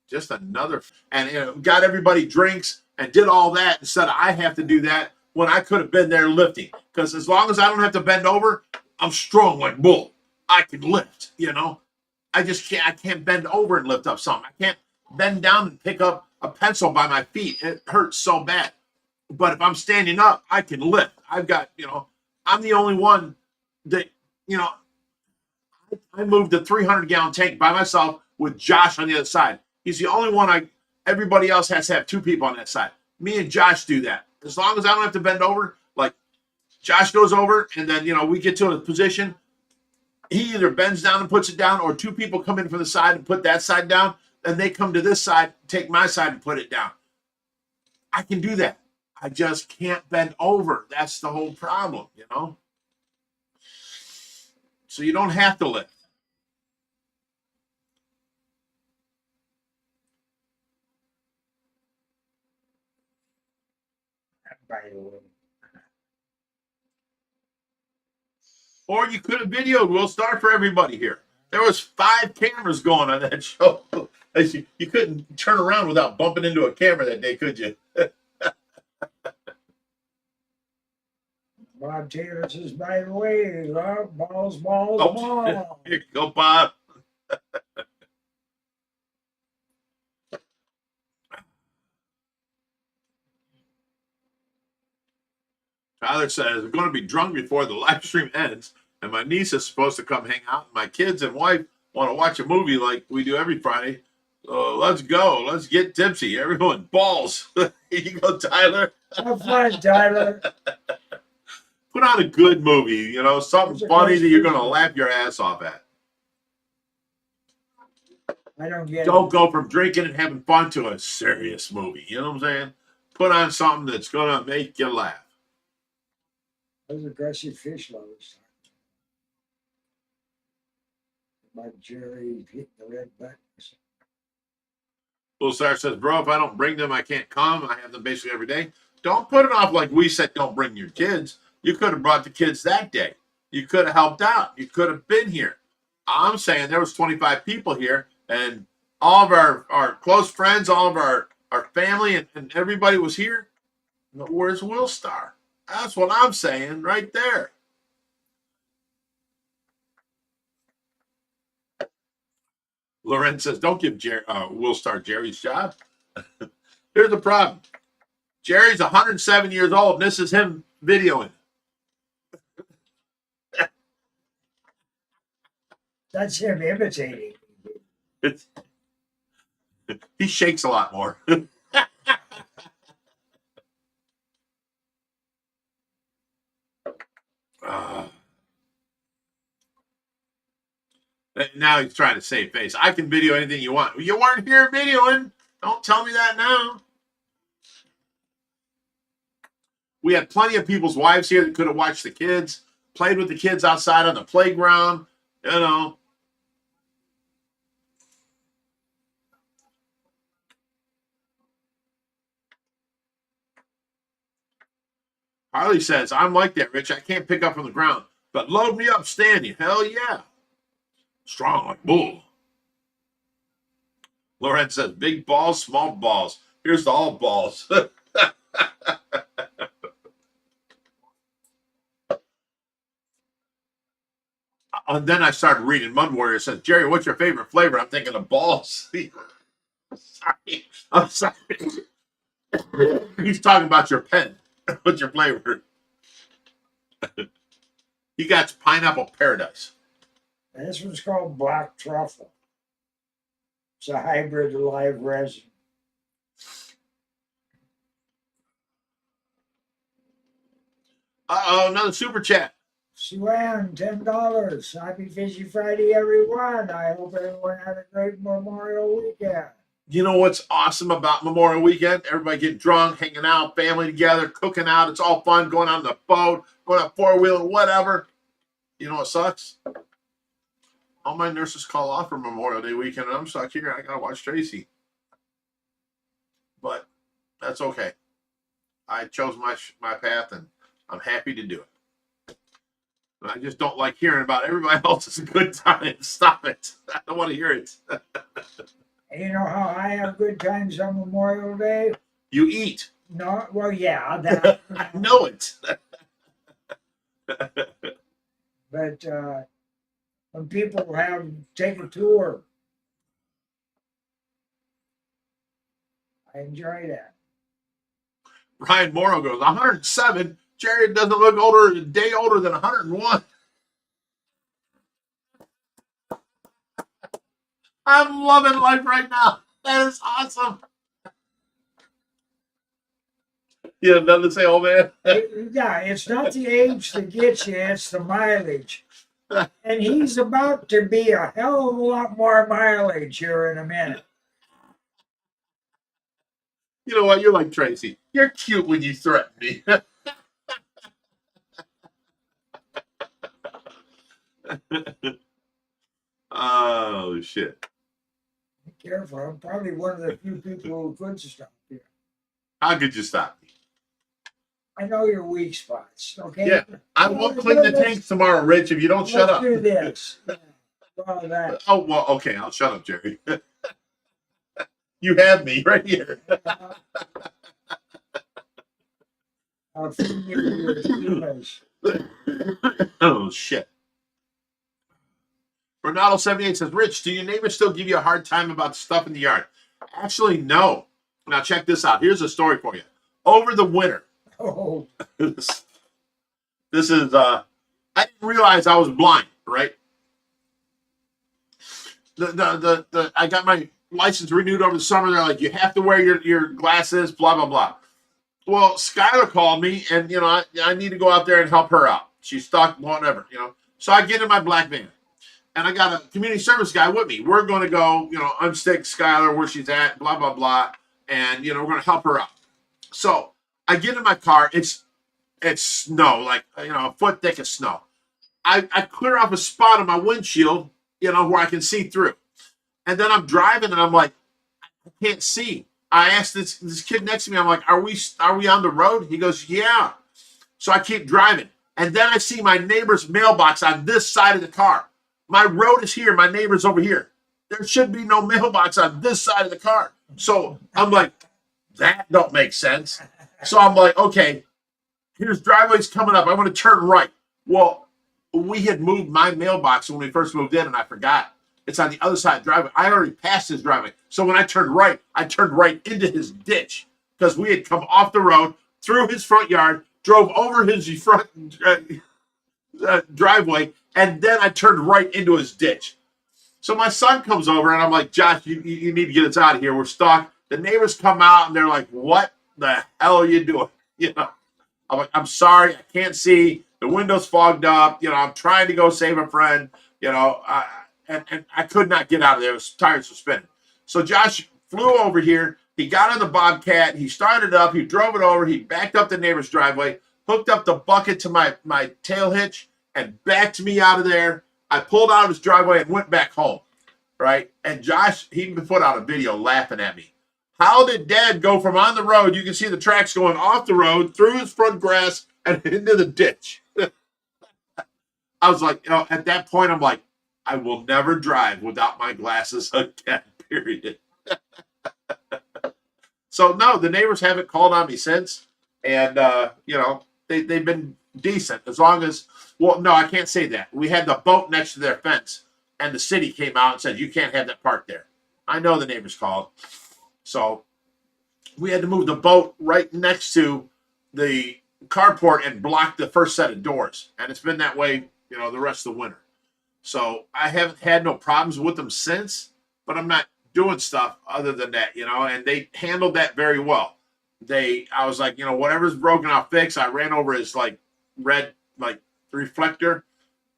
just another, and got everybody drinks and did all that instead of I have to do that when I could have been there lifting. Because as long as I don't have to bend over, I'm strong like bull. I can lift, I just can't. I can't bend over and lift up something. I can't bend down and pick up a pencil by my feet. It hurts so bad. But if I'm standing up, I can lift. I've got, I'm the only one that, I moved a 300 gallon tank by myself with Josh on the other side. He's the only one everybody else has to have two people on that side. Me and Josh do that. As long as I don't have to bend over, like Josh goes over and then, we get to a position. he either bends down and puts it down, or two people come in from the side and put that side down, and they come to this side, take my side and put it down. I can do that. I just can't bend over. That's the whole problem, you know? So you don't have to lift. By the way. Or you could have videoed. We'll start for everybody here. There was 5 cameras going on that show. You couldn't turn around without bumping into a camera that day, could you? Bob Taylor says, by the way, balls, balls, Oh, balls. here you go, Bob. Tyler says, I'm going to be drunk before the live stream ends, and my niece is supposed to come hang out, and my kids and wife want to watch a movie like we do every Friday. So let's go. Let's get tipsy. Everyone, balls. Here you go, Tyler. Have fun, Tyler. Put on a good movie, you know, something funny that you're going to laugh your ass off at. I don't get Don't it. go from drinking and having fun to a serious movie. You know what I'm saying? Put on something that's going to make you laugh. Those aggressive fish lovers. About Jerry hitting the red buttons. Little Star says, bro, if I don't bring them, I can't come. I have them basically every day. Don't put it off like we said, don't bring your kids. You could have brought the kids that day. You could have helped out. You could have been here. I'm saying there was 25 people here, and all of our close friends, all of our family, and everybody was here. Where's Will Star? That's what I'm saying right there. Loren says, don't give Will Star Jerry's job. Here's the problem. Jerry's 107 years old, and this is him videoing. That's him imitating. He shakes a lot more. Now he's trying to save face. I can video anything you want. You weren't here videoing. Don't tell me that now. We had plenty of people's wives here that could have watched the kids, played with the kids outside on the playground, you know. Harley says, I'm like that, Rich. I can't pick up from the ground, but load me up standing. Hell yeah. Strong like bull. Lauren says, big balls, small balls. Here's the all balls. And then I started reading. Mud Warrior says, Jerry, what's your favorite flavor? I'm thinking of balls. Sorry. I'm sorry. He's talking about your pen. What's your flavor? He got pineapple paradise. And this one's called black truffle. It's a hybrid live resin. Uh-oh, another super chat. Suan, $10. Happy Fishy Friday, everyone. I hope everyone had a great Memorial weekend. You know what's awesome about Memorial Weekend? Everybody getting drunk, hanging out, family together, cooking out. It's all fun, going on the boat, going on four-wheeler, whatever. You know what sucks? All my nurses call off for Memorial Day weekend, and I'm stuck here. I got to watch Tracy. But that's okay. I chose my path, and I'm happy to do it. I just don't like hearing about everybody else's good time. Stop it. I don't want to hear it. You know how I have good times on Memorial Day? You eat. No, well, yeah, that. I know it. But when people take a tour, I enjoy that. Ryan Morrow goes, 107. Jared doesn't look a day older than 101. I'm loving life right now. That is awesome. You have nothing to say, old man? Yeah, it's not the age that gets you, it's the mileage. And he's about to be a hell of a lot more mileage here in a minute. You know what? You're like Tracy. You're cute when you threaten me. Oh, shit. Be careful. I'm probably one of the few people who could stop you. How could you stop me? I know your weak spots, okay? Yeah. I won't clean the tanks tomorrow, Rich, if you don't shut up. Let's do this. Yeah, all that. Oh, well, okay. I'll shut up, Jerry. You have me right here. I'll feed you your steelers. Oh, shit. Ronaldo78 says, Rich, do your neighbors still give you a hard time about stuff in the yard? Actually, no. Now, check this out. Here's a story for you. Over the winter, Oh, this is, I didn't realize I was blind, right? I got my license renewed over the summer. They're like, you have to wear your glasses, blah, blah, blah. Well, Skylar called me, and, you know, I need to go out there and help her out. She's stuck, whatever, you know. So I get in my black van, and I got a community service guy with me. We're going to go, you know, unstick Skylar where she's at, blah, blah, blah. And, you know, we're going to help her out. So I get in my car. It's snow, like, you know, a foot thick of snow. I clear off a spot on my windshield, you know, where I can see through. And then I'm driving, and I'm like, I can't see. I asked this kid next to me, I'm like, are we on the road? He goes, yeah. So I keep driving. And then I see my neighbor's mailbox on this side of the car. My road is here. My neighbor's over here. There should be no mailbox on this side of the car. So I'm like, that don't make sense. So I'm like, okay, here's driveways coming up. I want to turn right. Well, we had moved my mailbox when we first moved in, and I forgot. It's on the other side of the driveway. I already passed his driveway. So when I turned right into his ditch because we had come off the road, through his front yard, drove over his front driveway, and then I turned right into his ditch. So my son comes over, and I'm like, Josh, you need to get us out of here. We're stuck. The neighbors come out, and they're like, what the hell are you doing? You know, I'm like, I'm sorry. I can't see. The window's fogged up. You know, I'm trying to go save a friend. You know, and I could not get out of there. The tires were spinning. So Josh flew over here. He got on the Bobcat. He started up. He drove it over. He backed up the neighbor's driveway, hooked up the bucket to my tail hitch, and backed me out of there. I pulled out of his driveway and went back home, right? And Josh, he put out a video laughing at me. How did Dad go from on the road? You can see the tracks going off the road, through his front grass, and into the ditch. I was like, you know, at that point, I'm like, I will never drive without my glasses again, period. So, no, the neighbors haven't called on me since. And, you know, they've been decent as long as, well, no, I can't say that. We had the boat next to their fence, and the city came out and said, you can't have that parked there. I know the neighbors called. So we had to move the boat right next to the carport and block the first set of doors. And it's been that way, you know, the rest of the winter. So I haven't had no problems with them since, but I'm not doing stuff other than that, you know, and they handled that very well. I was like, you know, whatever's broken, I'll fix. I ran over his like red, like reflector,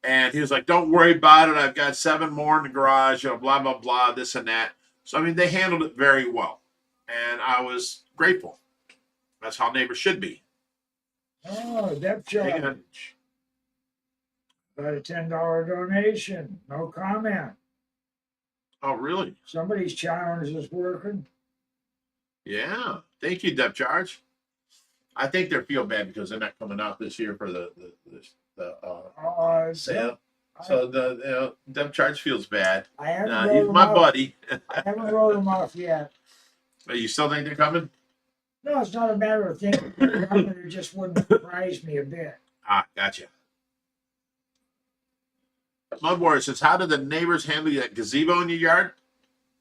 and he was like, don't worry about it. I've got 7 more in the garage, you know, blah, blah, blah, this and that. So, I mean, they handled it very well, and I was grateful. That's how neighbors should be. oh, depth charge. Got a $10 donation. No comment. Oh, really? Somebody's challenge is working. Yeah. Thank you, Depth Charge. I think they feel bad because they're not coming out this year for the sale. So the Depth Charge feels bad. I haven't He's my buddy. I haven't wrote them off yet. You still think they're coming? No, it's not a matter of thinking they're coming. It just wouldn't surprise me a bit. Ah, gotcha. Mud Warrior says, how do the neighbors handle that gazebo in your yard?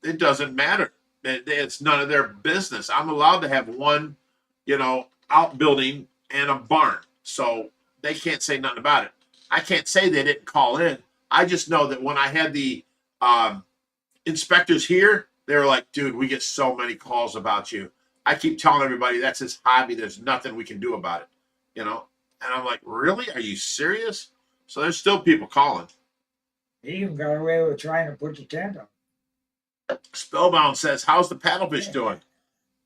It doesn't matter. It's none of their business. I'm allowed to have one, you know, outbuilding and a barn. So they can't say nothing about it. I can't say they didn't call in. I just know that when I had the inspectors here, they were like, dude, we get so many calls about you. I keep telling everybody that's his hobby. There's nothing we can do about it, you know? And I'm like, really? Are you serious? So there's still people calling. He even got away with trying to put the tent up. Spellbound says, how's the paddlefish doing?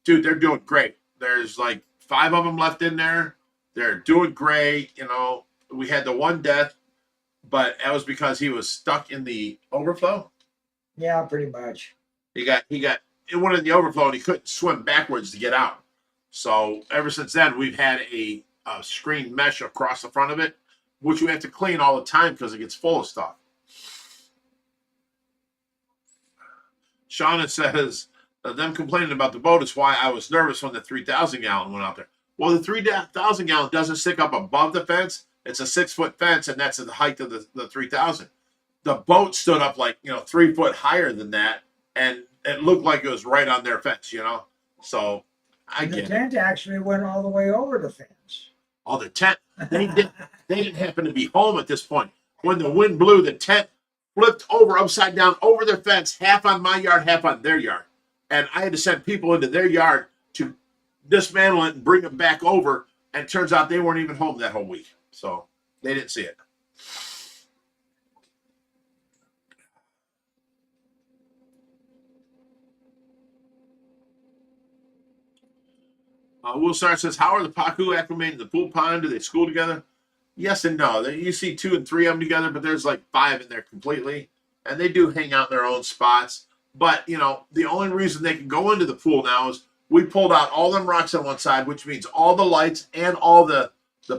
Dude, they're doing great. There's like 5 of them left in there. They're doing great. You know, we had the one death, but that was because he was stuck in the overflow. Yeah, pretty much. He got it went in the overflow and he couldn't swim backwards to get out. So ever since then, we've had a screen mesh across the front of it, which we have to clean all the time because it gets full of stuff. Shauna says, them complaining about the boat is why I was nervous when the 3,000 gallon went out there. Well, the 3,000 gallon doesn't stick up above the fence. It's a 6-foot fence, and that's at the height of the 3,000. The boat stood up like, 3 foot higher than that, and it looked like it was right on their fence, So I The get it. tent actually went all the way over the fence. Oh, the tent. They didn't happen to be home at this point. When the wind blew, the tent flipped over upside down over their fence, half on my yard, half on their yard. And I had to send people into their yard to dismantle it and bring them back over. And it turns out they weren't even home that whole week. So they didn't see it. Will Star says, how are the Pacu acclimated in the pool pond? Do they school together? Yes and no. You see 2 and 3 of them together, but there's like 5 in there completely. And they do hang out in their own spots. But, the only reason they can go into the pool now is we pulled out all them rocks on one side, which means all the lights and all the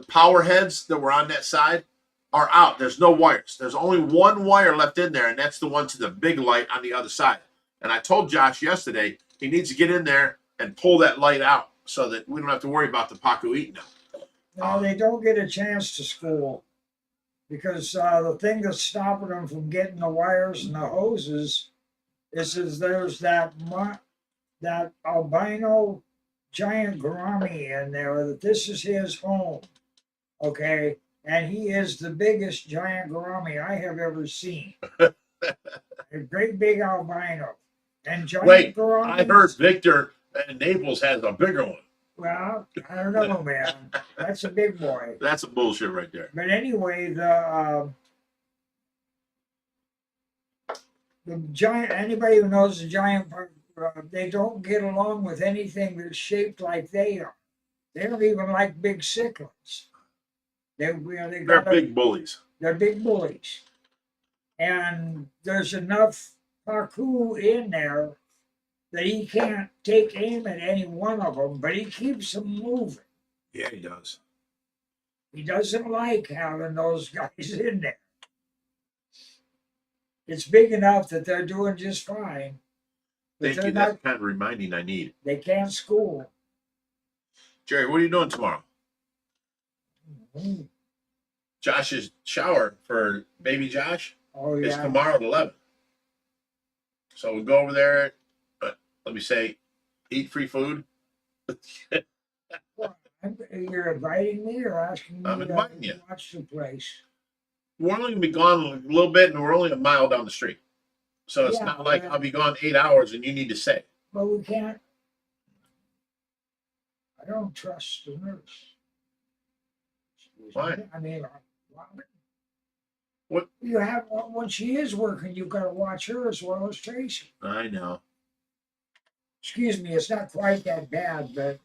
power heads that were on that side are out. There's no wires. There's only one wire left in there, and that's the one to the big light on the other side. And I told Josh yesterday he needs to get in there and pull that light out so that we don't have to worry about the Pacu eating them. No, they don't get a chance to school because the thing that's stopping them from getting the wires and the hoses is there's that albino giant gourami in there that this is his home, okay? And he is the biggest giant gourami I have ever seen. A great big albino. And giant gouramis. I heard Victor in Naples has a bigger one. Well, I don't know, man. That's a big boy. That's a bullshit right there. But anyway, the giant, anybody who knows the giant, they don't get along with anything that's shaped like they are. They don't even like big cichlids. They're big bullies. They're big bullies. And there's enough Pacu in there that he can't take aim at any one of them, but he keeps them moving. Yeah, he does. He doesn't like having those guys in there. It's big enough that they're doing just fine. Thank you. That's the kind of reminding I need. They can't school. Jerry, what are you doing tomorrow? Mm-hmm. Josh's shower for baby Josh is Yeah. tomorrow at 11. So we'll go over there. Let me say, eat free food. Well, you're inviting me or asking me I'm inviting you. to watch the place? We're only going to be gone a little bit, and we're only a mile down the street. So it's not like I'll be gone 8 hours and you need to stay. But we can't. I don't trust the nurse. Why? I mean, What? You have, when she is working, you've got to watch her as well as Tracy. I know. Excuse me, it's not quite that bad, but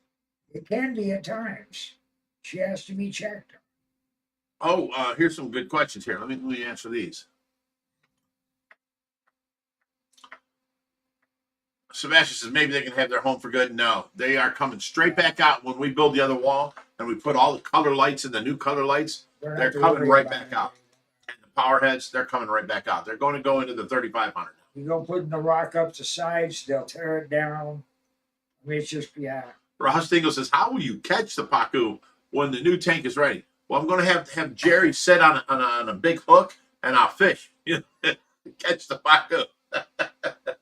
it can be at times. She has to be checked. Oh, here's some good questions here. Let me answer these. Sebastian says maybe they can have their home for good. No, they are coming straight back out when we build the other wall and we put all the color lights and the new color lights. They're coming right back out. And the power heads, they're coming right back out. They're going to go into the 3,500. You go putting the rock up the sides, they'll tear it down. I mean, it's just, yeah. Ross Dingle says, how will you catch the Pacu when the new tank is ready? Well, I'm going to have Jerry set on a big hook and I'll fish. Catch the Pacu.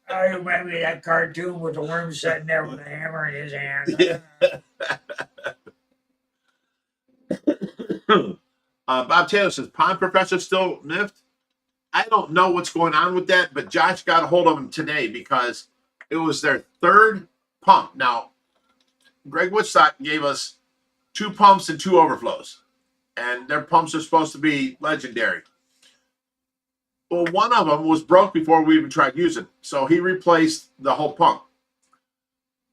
I remember that cartoon with the worm sitting there with a hammer in his hand. Yeah. Bob Taylor says, Pond Professor still miffed? I don't know what's going on with that, but Josh got a hold of him today because it was their 3rd pump. Now, Greg Woodstock gave us 2 pumps and 2 overflows, and their pumps are supposed to be legendary. Well, one of them was broke before we even tried using it. So he replaced the whole pump.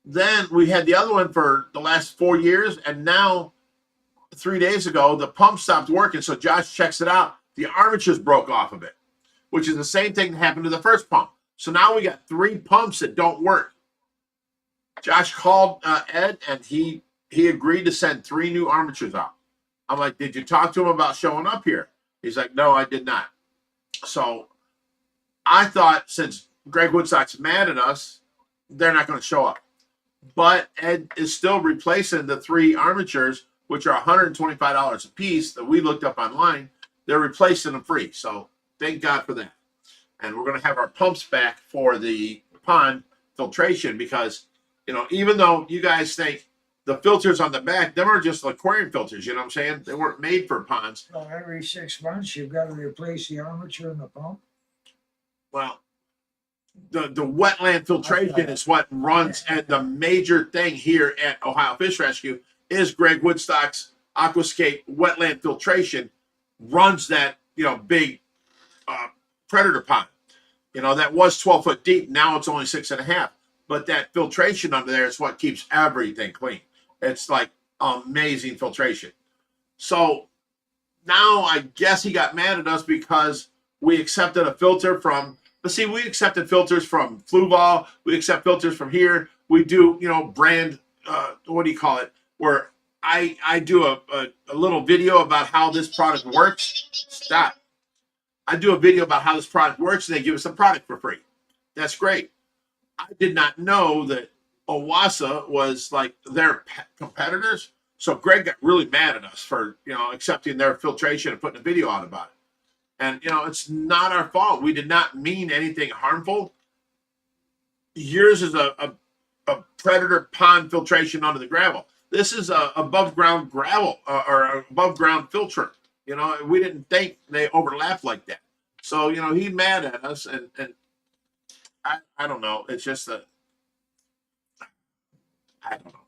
Then we had the other one for the last 4 years, and now 3 days ago the pump stopped working. So Josh checks it out. The armatures broke off of it, which is the same thing that happened to the first pump. So now we got 3 pumps that don't work. Josh called Ed, and he agreed to send 3 new armatures out. I'm like, did you talk to him about showing up here? He's like, no, I did not. So I thought since Greg Woodstock's mad at us, they're not going to show up. But Ed is still replacing the 3 armatures, which are $125 a piece that we looked up online. They're replacing them free. So thank God for that. And we're going to have our pumps back for the pond filtration because, you know, even though you guys think the filters on the back, them are just aquarium filters, you know what I'm saying? They weren't made for ponds. So every 6 months, you've got to replace the armature in the pump. Well, the wetland filtration is what runs, and the major thing here at Ohio Fish Rescue is Greg Woodstock's aquascape wetland filtration runs that, you know, big predator pond. You know, that was 12 foot deep. Now it's only 6.5. But that filtration under there is what keeps everything clean. It's like amazing filtration. So now I guess he got mad at us because we accepted a filter from, but see, we accepted filters from Fluval. We accept filters from here. We do, you know, brand, what do you call it? Where I do a little video about how this product works. Stop. I do a video about how this product works, and they give us a product for free. That's great. I did not know that Owasa was like their competitors. So Greg got really mad at us for, you know, accepting their filtration and putting a video out about it. And, you know, it's not our fault. We did not mean anything harmful. Yours is a predator pond filtration under the gravel. This is a above ground gravel or above ground filter. You know, we didn't think they overlap like that. So, you know, he's mad at us, and I don't know. It's just that I don't know.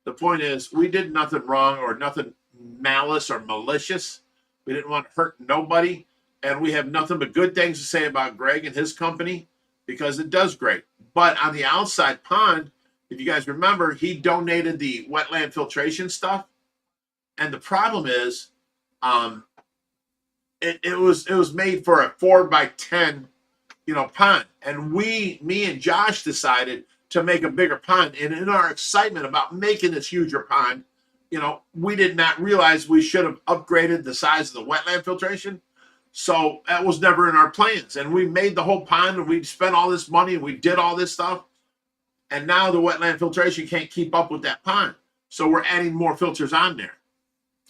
The point is, we did nothing wrong or nothing malice or malicious. We didn't want to hurt nobody, and we have nothing but good things to say about Greg and his company because it does great. But on the outside pond, if you guys remember, he donated the wetland filtration stuff, and the problem is, it was made for a 4x10, you know, pond, and me and Josh decided to make a bigger pond. And in our excitement about making this huger pond, you know, we did not realize we should have upgraded the size of the wetland filtration. So that was never in our plans. And we made the whole pond, and we spent all this money, and we did all this stuff. And now the wetland filtration can't keep up with that pond. So we're adding more filters on there.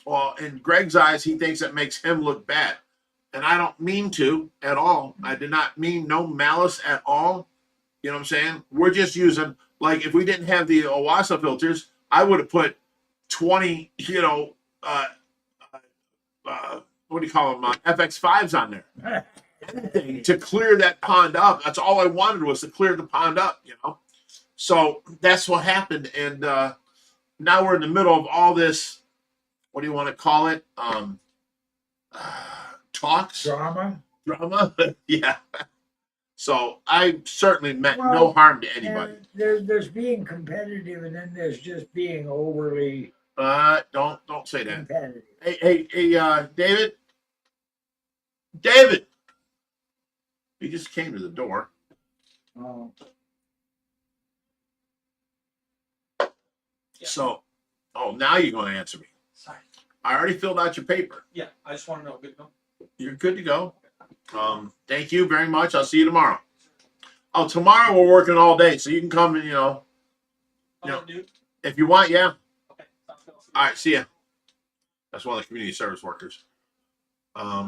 Well, in Greg's eyes, he thinks that makes him look bad. And I don't mean to at all. I did not mean no malice at all. You know what I'm saying? We're just using, like, if we didn't have the Owasa filters, I would have put 20, you know, what do you call them, FX5s on there. Anything to clear that pond up. That's all I wanted was to clear the pond up, you know. So that's what happened. And now we're in the middle of all this, what do you want to call it? Talks? Drama. Yeah. So I certainly meant no harm to anybody. There's being competitive, and then there's just being overly don't say that. competitive. Hey, David. David. He just came to the door. Oh. Yeah. So, now you're going to answer me. Sorry. I already filled out your paper. Yeah, I just want to know. Good to know. You're good to go. Thank you very much. I'll see you tomorrow. Oh, tomorrow we're working all day, so you can come and, you know, Dude. if you want, yeah. Okay. Sounds good. All right, see ya. That's one of the community service workers. Let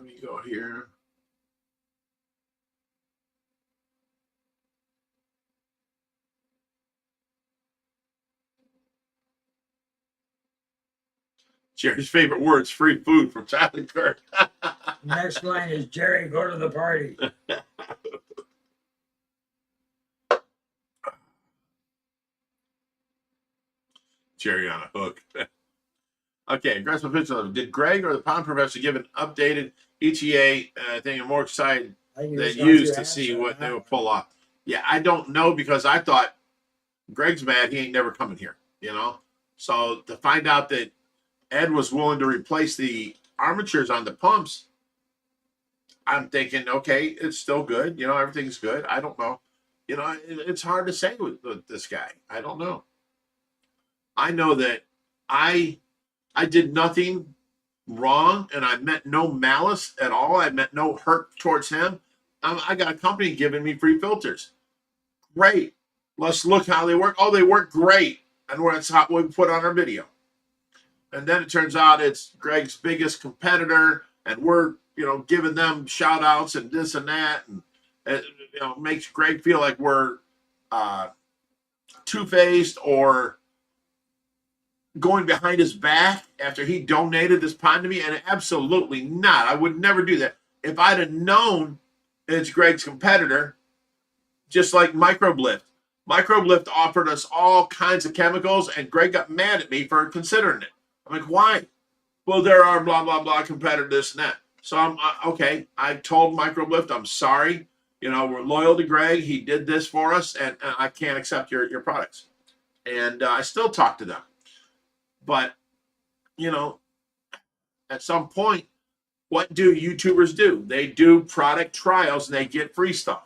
me go here. Jerry's favorite words, free food from Charlie Kirk. Next line is Jerry, go to the party. Jerry on a hook. Okay, aggressive fish lover. Did Greg or the pond professor give an updated ETA thing? I'm more excited I can than just go through used to answer see on what they that would one. pull off. Yeah, I don't know because I thought Greg's mad he ain't never coming here, you know? So to find out that Ed was willing to replace the armatures on the pumps, I'm thinking, okay, it's still good. You know, everything's good. I don't know. You know, it's hard to say with this guy. I don't know. I know that I I did nothing wrong and I meant no malice at all. I meant no hurt towards him. I got a company giving me free filters. Great. Let's look how they work. Oh, they work great. And that's how we put on our video. And then it turns out it's Greg's biggest competitor, and we're giving them shout outs and this and that, and it makes Greg feel like we're uh, two-faced or going behind his back after he donated this pond to me. And absolutely not. I would never do that. If I'd have known it's Greg's competitor, just like Microblift offered us all kinds of chemicals, and Greg got mad at me for considering it. I'm like, why? Well, there are blah blah blah competitor this and that. So I'm okay. I told Microblift, I'm sorry. We're loyal to Greg. He did this for us, and I can't accept your products. And I still talk to them, but at some point, what do YouTubers do? They do product trials and they get free stuff.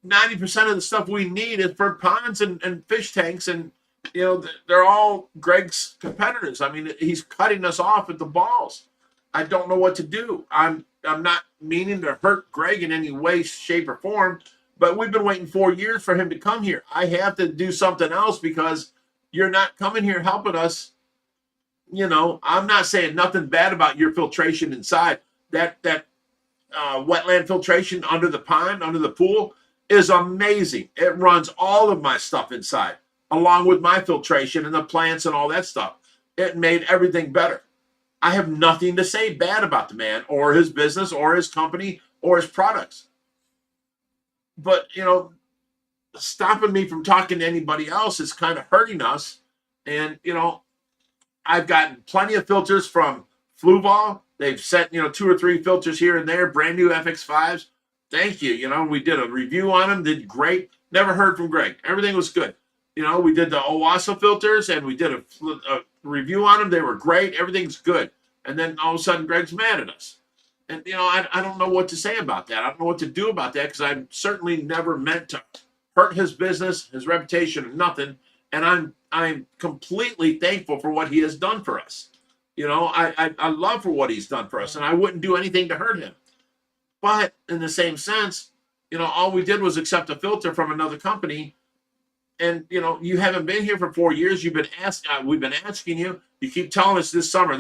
90% of the stuff we need is for ponds and fish tanks, and they're all Greg's competitors. I mean, he's cutting us off at the balls. I don't know what to do. I'm not meaning to hurt Greg in any way, shape, or form, but we've been waiting 4 years for him to come here. I have to do something else because you're not coming here helping us. I'm not saying nothing bad about your filtration inside. That wetland filtration under the pond, under the pool, is amazing. It runs all of my stuff inside, along with my filtration and the plants and all that stuff. It made everything better. I have nothing to say bad about the man or his business or his company or his products. But, stopping me from talking to anybody else is kind of hurting us. And, I've gotten plenty of filters from Fluval. They've sent, 2 or 3 filters here and there, brand new FX5s. Thank you. We did a review on them, did great. Never heard from Greg. Everything was good. We did the Owasa filters and we did a review on them. They were great. Everything's good. And then all of a sudden, Greg's mad at us. And, I don't know what to say about that. I don't know what to do about that because I'm certainly never meant to hurt his business, his reputation, or nothing. And I'm completely thankful for what he has done for us. I love for what he's done for us, and I wouldn't do anything to hurt him. But in the same sense, all we did was accept a filter from another company. And you haven't been here for 4 years. You've been we've been asking you. You keep telling us this summer,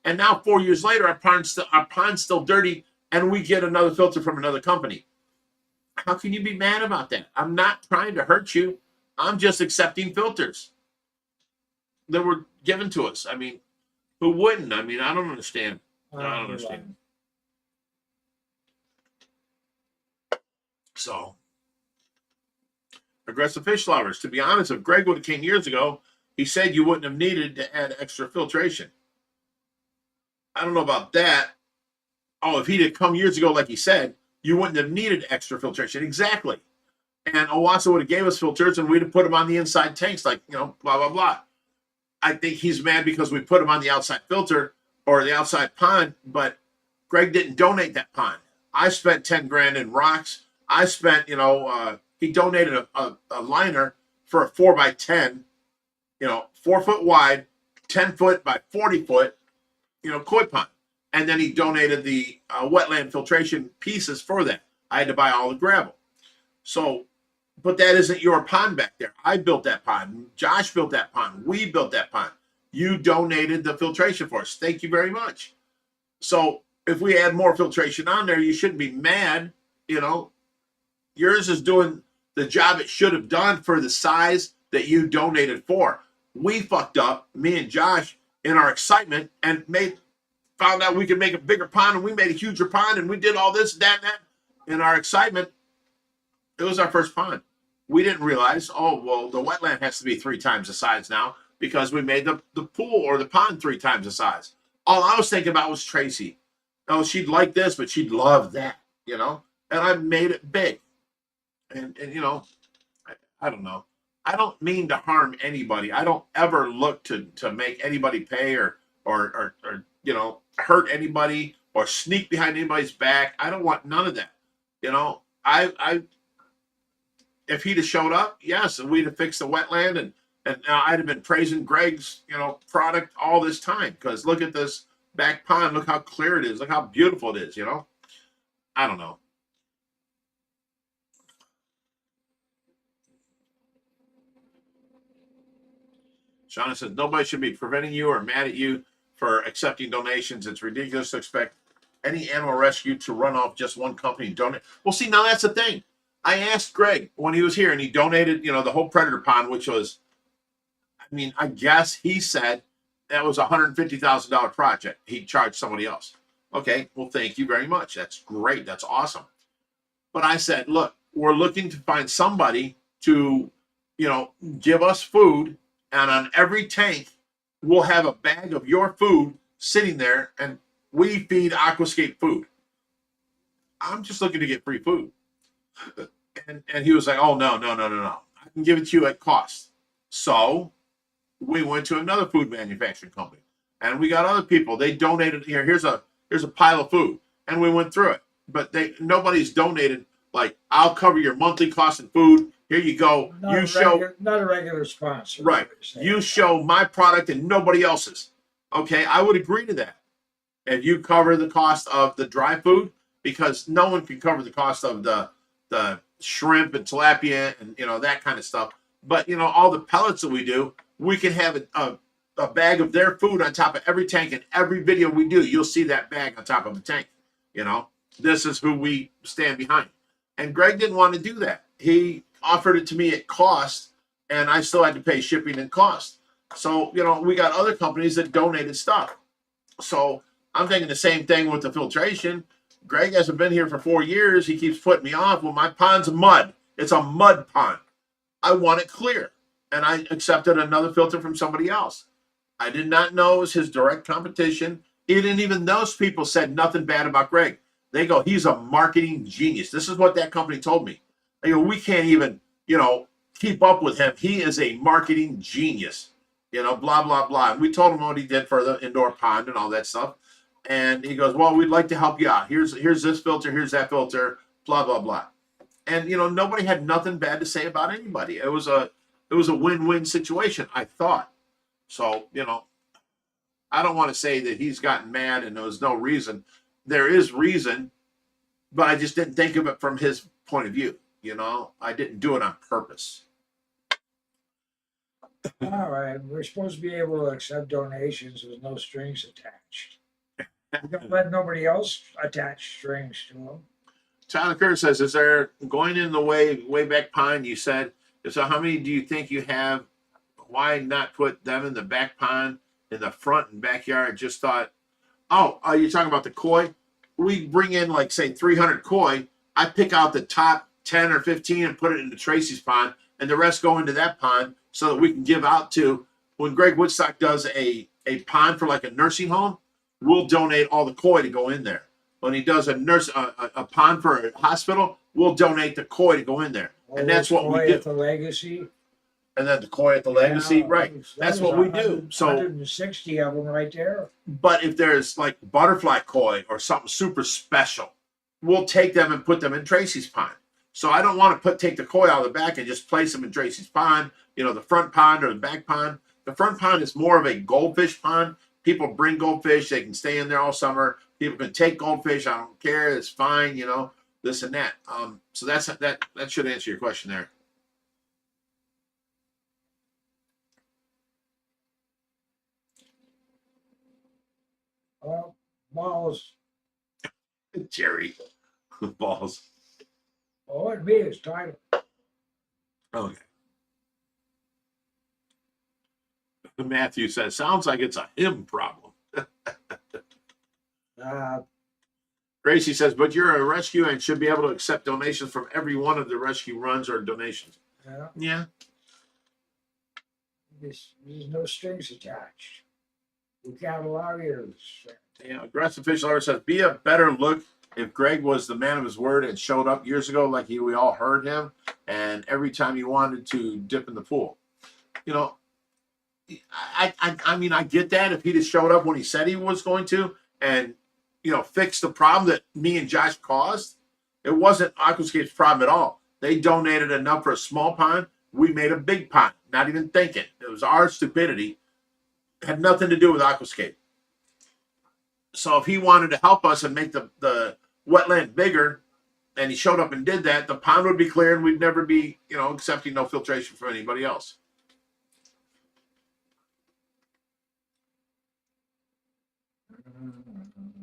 and now 4 years later, our pond's still dirty, and we get another filter from another company. How can you be mad about that? I'm not trying to hurt you. I'm just accepting filters that were given to us. I mean, who wouldn't? I mean, I don't understand. I don't understand. So, aggressive fish lovers. To be honest, if Greg would have came years ago, he said you wouldn't have needed to add extra filtration. I don't know about that. Oh, if he'd have come years ago, like he said, you wouldn't have needed extra filtration. Exactly. And Owasa would have gave us filters and we'd have put them on the inside tanks, like, blah, blah, blah. I think he's mad because we put him on the outside filter or the outside pond, but Greg didn't donate that pond. I spent 10 grand in rocks. I spent, he donated a liner for a 4x10, 4 foot wide, 10 foot by 40 foot, koi pond. And then he donated the wetland filtration pieces for that. I had to buy all the gravel. So, but that isn't your pond back there. I built that pond. Josh built that pond. We built that pond. You donated the filtration for us. Thank you very much. So if we add more filtration on there, you shouldn't be mad. Yours is doing the job it should have done for the size that you donated for. We fucked up, me and Josh, in our excitement and found out we could make a bigger pond, and we made a huger pond, and we did all this, that, and that. In our excitement, it was our first pond. we didn't realize, oh, well, the wetland has to be 3 times the size now because we made the pool or the pond 3 times the size. All I was thinking about was Tracy. Oh, she'd like this, but she'd love that, you know? And I made it big. And you know, I don't know. I don't mean to harm anybody. I don't ever look to make anybody pay or you know, hurt anybody or sneak behind anybody's back. I don't want none of that. You know, I if he'd have showed up, yes, and we'd have fixed the wetland and I'd have been praising Greg's, you know, product all this time. Because look at this back pond, look how clear it is, look how beautiful it is, you know. I don't know. Shauna says, nobody should be preventing you or mad at you for accepting donations. It's ridiculous to expect any animal rescue to run off just one company and donate. Well, see, now that's the thing. I asked Greg when he was here and he donated, you know, the whole predator pond, which was, I mean, I guess he said that was a $150,000 project. He charged somebody else. Okay, well, thank you very much. That's great. That's awesome. But I said, look, we're looking to find somebody to, you know, give us food. And on every tank, we'll have a bag of your food sitting there, and we feed aquascape food. I'm just looking to get free food. And he was like, oh, no. I can give it to you at cost. So we went to another food manufacturing company, and we got other people. They donated here. Here's a pile of food, and we went through it. But nobody's donated. Like, I'll cover your monthly cost of food. Here you go. Not a regular sponsor. Right. You show my product and nobody else's. Okay, I would agree to that. If you cover the cost of the dry food, because no one can cover the cost of the shrimp and tilapia and, you know, that kind of stuff. But, you know, all the pellets that we do, we can have a bag of their food on top of every tank. And every video we do, you'll see that bag on top of the tank. You know, this is who we stand behind. And Greg didn't want to do that. He offered it to me at cost, and I still had to pay shipping and cost. So, you know, we got other companies that donated stuff. So I'm thinking the same thing with the filtration. Greg hasn't been here for 4 years. He keeps putting me off. Well, my pond's mud. It's a mud pond. I want it clear. And I accepted another filter from somebody else. I did not know it was his direct competition. Even those people said nothing bad about Greg. They go, he's a marketing genius. This is what that company told me. They go, we can't even, you know, keep up with him. He is a marketing genius, you know, blah, blah, blah. And we told him what he did for the indoor pond and all that stuff. And he goes, well, we'd like to help you out. Here's this filter. Here's that filter, blah, blah, blah. And, you know, nobody had nothing bad to say about anybody. It was a win-win situation, I thought. So, you know, I don't want to say that he's gotten mad and there was no reason. There is reason, but I just didn't think of it from his point of view. You know, I didn't do it on purpose. All right, we're supposed to be able to accept donations with no strings attached. Don't let nobody else attach strings to them. Tyler Curtis says, is there going in the way back pond? You said, so how many do you think you have? Why not put them in the back pond, in the front and backyard? Just thought, you're talking about the koi? We bring in, like, say, 300 koi. I pick out the top 10 or 15 and put it into Tracy's pond, and the rest go into that pond so that we can give out to, when Greg Woodstock does a pond for like a nursing home, we'll donate all the koi to go in there. When he does a pond for a hospital, we'll donate the koi to go in there. And that's what we do. At the Legacy. And then the koi at the Legacy, right. That's what we do. So 160 of them right there. But if there's like butterfly koi or something super special, we'll take them and put them in Tracy's pond. So I don't want to take the koi out of the back and just place them in Tracy's pond, you know, the front pond or the back pond. The front pond is more of a goldfish pond. People bring goldfish. They can stay in there all summer. People can take goldfish. I don't care. It's fine, you know, this and that. So that should answer your question there. Balls. Jerry. Balls. Oh, it'd be his title. Okay. Matthew says, sounds like it's a him problem. Gracie says, but you're a rescue and should be able to accept donations from every one of the rescue runs or donations. Yeah, Yeah. there's no strings attached. We can't allow you. Yeah, aggressive fish lover says, be a better look if Greg was the man of his word and showed up years ago like we all heard him, and every time he wanted to dip in the pool. You know, I mean, I get that if he just showed up when he said he was going to and, you know, fix the problem that me and Josh caused. It wasn't Aquascape's problem at all. They donated enough for a small pond. We made a big pond, not even thinking. It was our stupidity. It had nothing to do with Aquascape. So if he wanted to help us and make the wetland bigger, and he showed up and did that, the pond would be clear and we'd never be, you know, accepting no filtration from anybody else.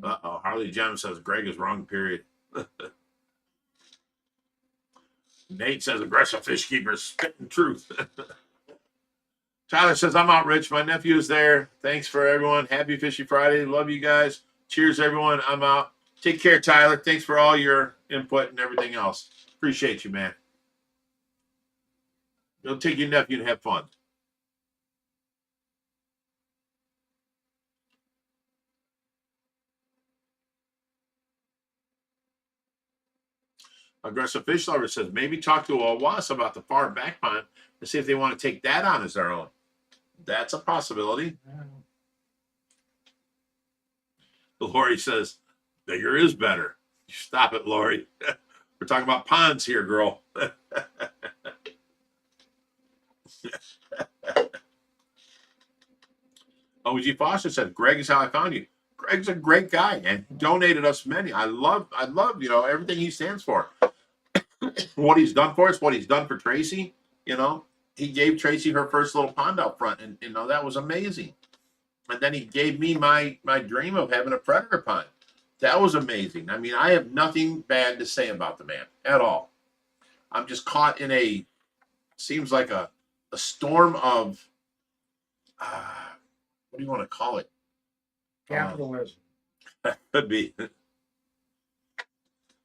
Uh-oh, Harley Jim says Greg is wrong, period. Nate says aggressive fish keepers spitting truth. Tyler says, I'm out, Rich. My nephew is there. Thanks for everyone. Happy Fishy Friday. Love you guys. Cheers, everyone. I'm out. Take care, Tyler. Thanks for all your input and everything else. Appreciate you, man. Go take your nephew and have fun. Aggressive Fish Lover says, maybe talk to Arowanas about the far back pond and see if they want to take that on as their own. That's a possibility. Lori says, bigger is better. Stop it, Lori. We're talking about ponds here, girl. OG Foster says, Greg is how I found you. Greg's a great guy and donated us many. I love, you know, everything he stands for. What he's done for us, what he's done for Tracy, you know, he gave Tracy her first little pond out front, and you know, that was amazing. And then he gave me my dream of having a predator pond. That was amazing. I mean, I have nothing bad to say about the man at all. I'm just caught in a, seems like a storm of, what do you want to call it? Capitalism. Could be.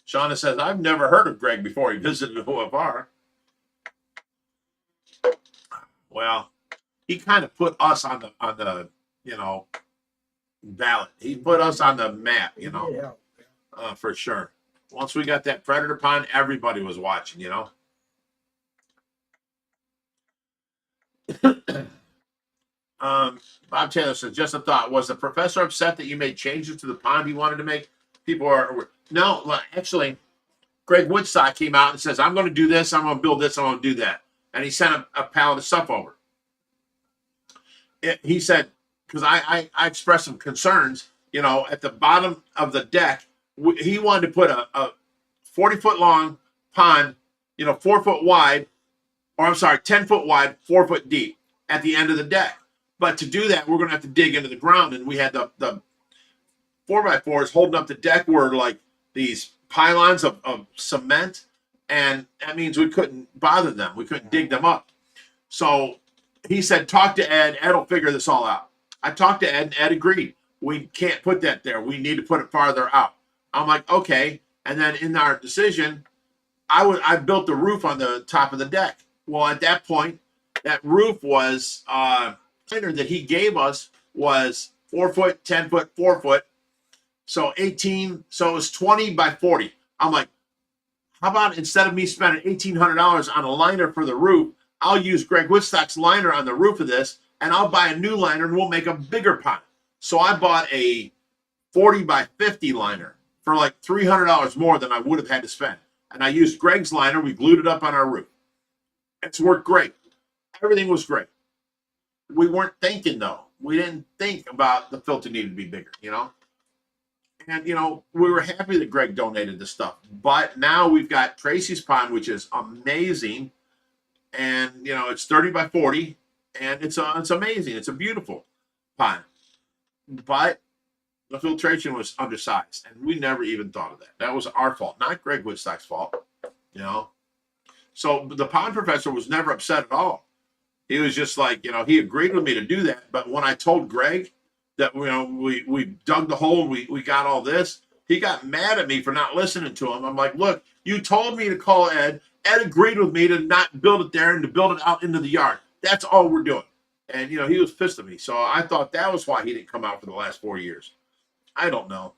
Shauna says, I've never heard of Greg before he visited OFR. Well, he kind of put us on the you know, ballot. He put us on the map, you know, for sure. Once we got that predator pond, everybody was watching, you know. Bob Taylor says, just a thought. Was the professor upset that you made changes to the pond he wanted to make? People are, no, well, actually, Greg Woodstock came out and says, I'm going to do this, I'm going to build this, I'm going to do that. And he sent a pallet of stuff over. He said, because I expressed some concerns, you know, at the bottom of the deck, he wanted to put a 40-foot long pond, you know, 4 foot wide, or I'm sorry, 10 foot wide, 4 foot deep at the end of the deck. But to do that, we're going to have to dig into the ground. And we had the 4x4s holding up the deck were like these pylons of cement. And that means we couldn't bother them. We couldn't dig them up. So he said, talk to Ed. Ed will figure this all out. I talked to Ed, and Ed agreed. We can't put that there. We need to put it farther out. I'm like, okay. And then in our decision, I built the roof on the top of the deck. Well, at that point, that roof was liner that he gave us was 4 foot, 10 foot, 4 foot. So 18. So it was 20 by 40. I'm like, how about instead of me spending $1,800 on a liner for the roof, I'll use Greg Woodstock's liner on the roof of this, and I'll buy a new liner and we'll make a bigger pond. So I bought a 40 by 50 liner for like $300 more than I would have had to spend. And I used Greg's liner. We glued it up on our roof. It's worked great. Everything was great. We weren't thinking, though. We didn't think about the filter needed to be bigger, you know? And, you know, we were happy that Greg donated the stuff. But now we've got Tracy's pond, which is amazing. And, you know, it's 30 by 40. And it's amazing. It's a beautiful pond. But the filtration was undersized. And we never even thought of that. That was our fault, not Greg Woodstock's fault, you know? So the pond professor was never upset at all. He was just like, you know, he agreed with me to do that. But when I told Greg that, you know, we dug the hole, we got all this, he got mad at me for not listening to him. I'm like, look, you told me to call Ed Ed agreed with me to not build it there and to build it out into the yard. That's all we're doing. And you know, he was pissed at me. So I thought that was why he didn't come out for the last 4 years. I don't know.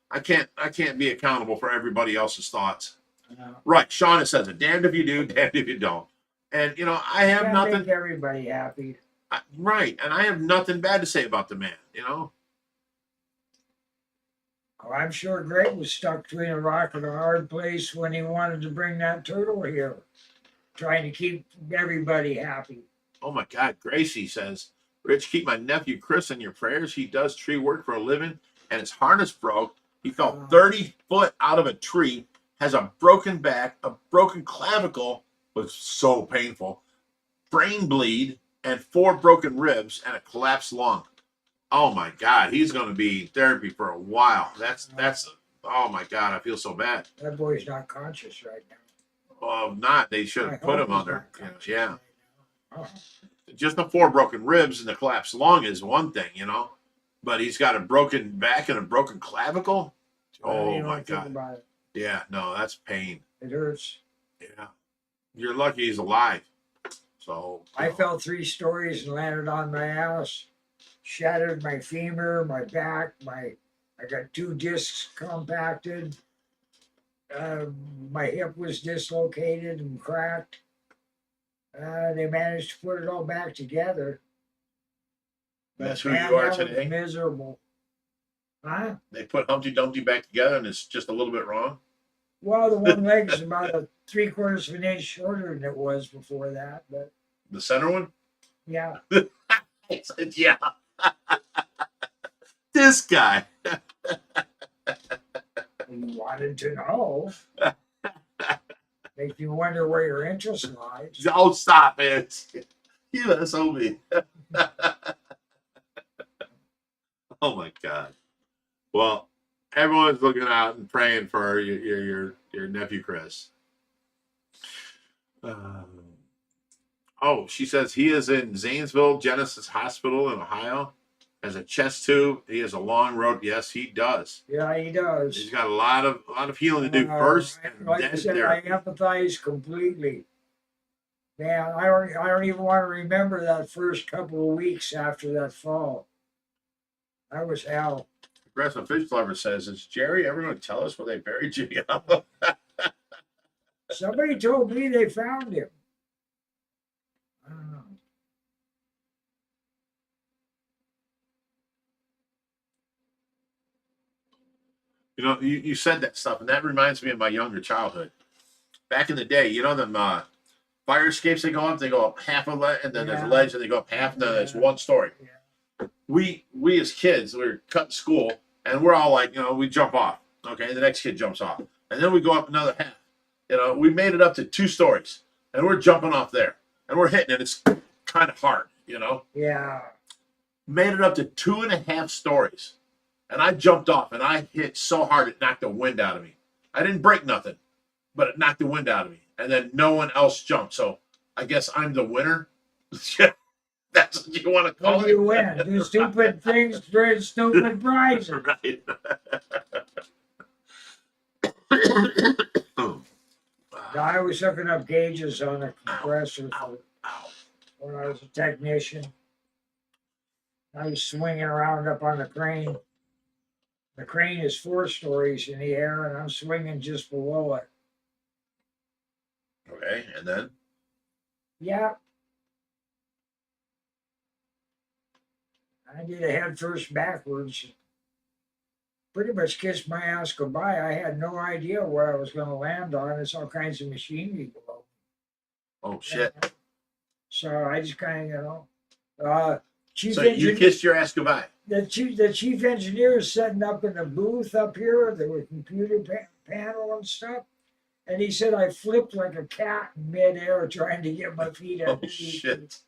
I can't be accountable for everybody else's thoughts. Right. Shauna says it. Damned if you do, damned if you don't. And you know, I have Can't nothing. make everybody happy. Right. And I have nothing bad to say about the man, you know. Oh, I'm sure Greg was stuck between a rock and a hard place when he wanted to bring that turtle here, trying to keep everybody happy. Oh my God. Gracie says, Rich, keep my nephew Chris in your prayers. He does tree work for a living and his harness broke. He fell 30 foot out of a tree, has a broken back, a broken clavicle, was so painful, brain bleed, and 4 broken ribs and a collapsed lung. Oh my God, he's going to be in therapy for a while. That's oh my God, I feel so bad. That boy's not conscious right now. Well, not. They should have put him under. Yeah. Oh. Just the 4 broken ribs and the collapsed lung is one thing, you know, but he's got a broken back and a broken clavicle. Oh my God. Yeah, no, that's pain. It hurts. Yeah. You're lucky he's alive. So I fell 3 stories and landed on my ass. Shattered my femur, my back, I got 2 discs compacted. My hip was dislocated and cracked. They managed to put it all back together. that's who Man, you are that was today. miserable. Huh? They put Humpty Dumpty back together and it's just a little bit wrong. Well, the one leg's about a 3/4 of an inch shorter than it was before that, but The center one? yeah. Yeah. This guy. You wanted to know. Make you wonder where your interest lies. Oh, stop it. You SOB. Oh my God. Well, everyone's looking out and praying for your nephew Chris. Oh, she says he is in Zanesville Genesis Hospital in Ohio. Has a chest tube. He has a long road. Yes, he does. Yeah, he does. He's got a lot of healing to do first, and Like I then said, I therapy. empathize completely. Man, I don't even want to remember that first couple of weeks after that fall. That was hell. Aggressive Fish Lover says, is Jerry ever going to tell us where they buried Jimmy? Somebody told me they found him. I don't know. You know, you said that stuff, and that reminds me of my younger childhood. Back in the day, you know them fire escapes, they go up half a ledge, and then there's a Yeah. ledge, and they go up half, and then there's Yeah. one story. Yeah. We as kids, we were cutting school, and we're all like, you know, we jump off. Okay, the next kid jumps off. And then we go up another half. You know, we made it up to 2 stories, and we're jumping off there. And we're hitting it. It's kind of hard, you know. Yeah. Made it up to 2.5 stories. And I jumped off, and I hit so hard it knocked the wind out of me. I didn't break nothing, but it knocked the wind out of me. And then no one else jumped. So I guess I'm the winner. That's what you want to call What it. do you win? Do stupid things for stupid prizes. Right. I was hooking up gauges on a compressor Ow, ow. when I was a technician. I was swinging around up on the crane. The crane is 4 stories in the air, and I'm swinging just below it. Okay, and then? Yeah. I did a head first backwards. Pretty much kissed my ass goodbye. I had no idea where I was going to land on. There's all kinds of machinery below. Oh, shit. So I just kind of, chief So you engineer, kissed your ass goodbye. the chief engineer is setting up in the booth up here. There were computer panel and stuff. And he said I flipped like a cat in midair trying to get my feet Oh, underneath. shit.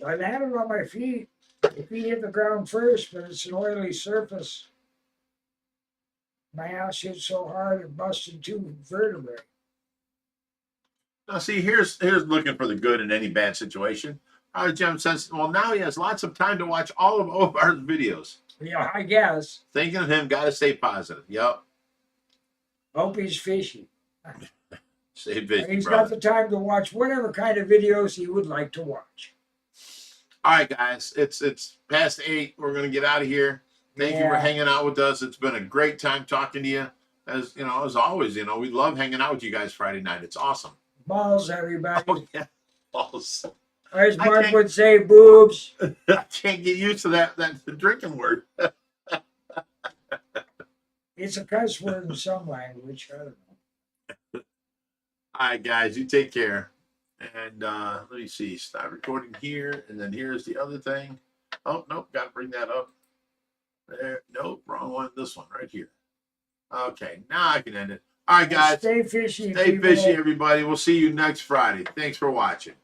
I landed on my feet. My feet hit the ground first, but it's an oily surface. My ass hit so hard it busted 2 vertebrae. Now, see, here's looking for the good in any bad situation. Jim says, well, now he has lots of time to watch all of Omar's videos. Yeah, I guess. Thinking of him, got to stay positive. Yep. Hope he's fishy. Stay And busy, he's brother. got the time to watch whatever kind of videos he would like to watch. All right, guys. It's past 8. We're gonna get out of here. Thank you for Yeah. hanging out with us. It's been a great time talking to you. As you know, as always, we love hanging out with you guys Friday night. It's awesome. Balls, everybody. Oh yeah, balls. As I Mark can't- would say, boobs. I can't get used to that drinking word. It's a cuss word in some language. I don't know. All right, guys, you take care. And let me see. Stop recording here, and then here's the other thing. Oh nope, got to bring that up. There, nope, wrong one. This one right here. Okay, now I can end it. All right, guys, Stay fishy. stay people. fishy, everybody. We'll see you next Friday. Thanks for watching.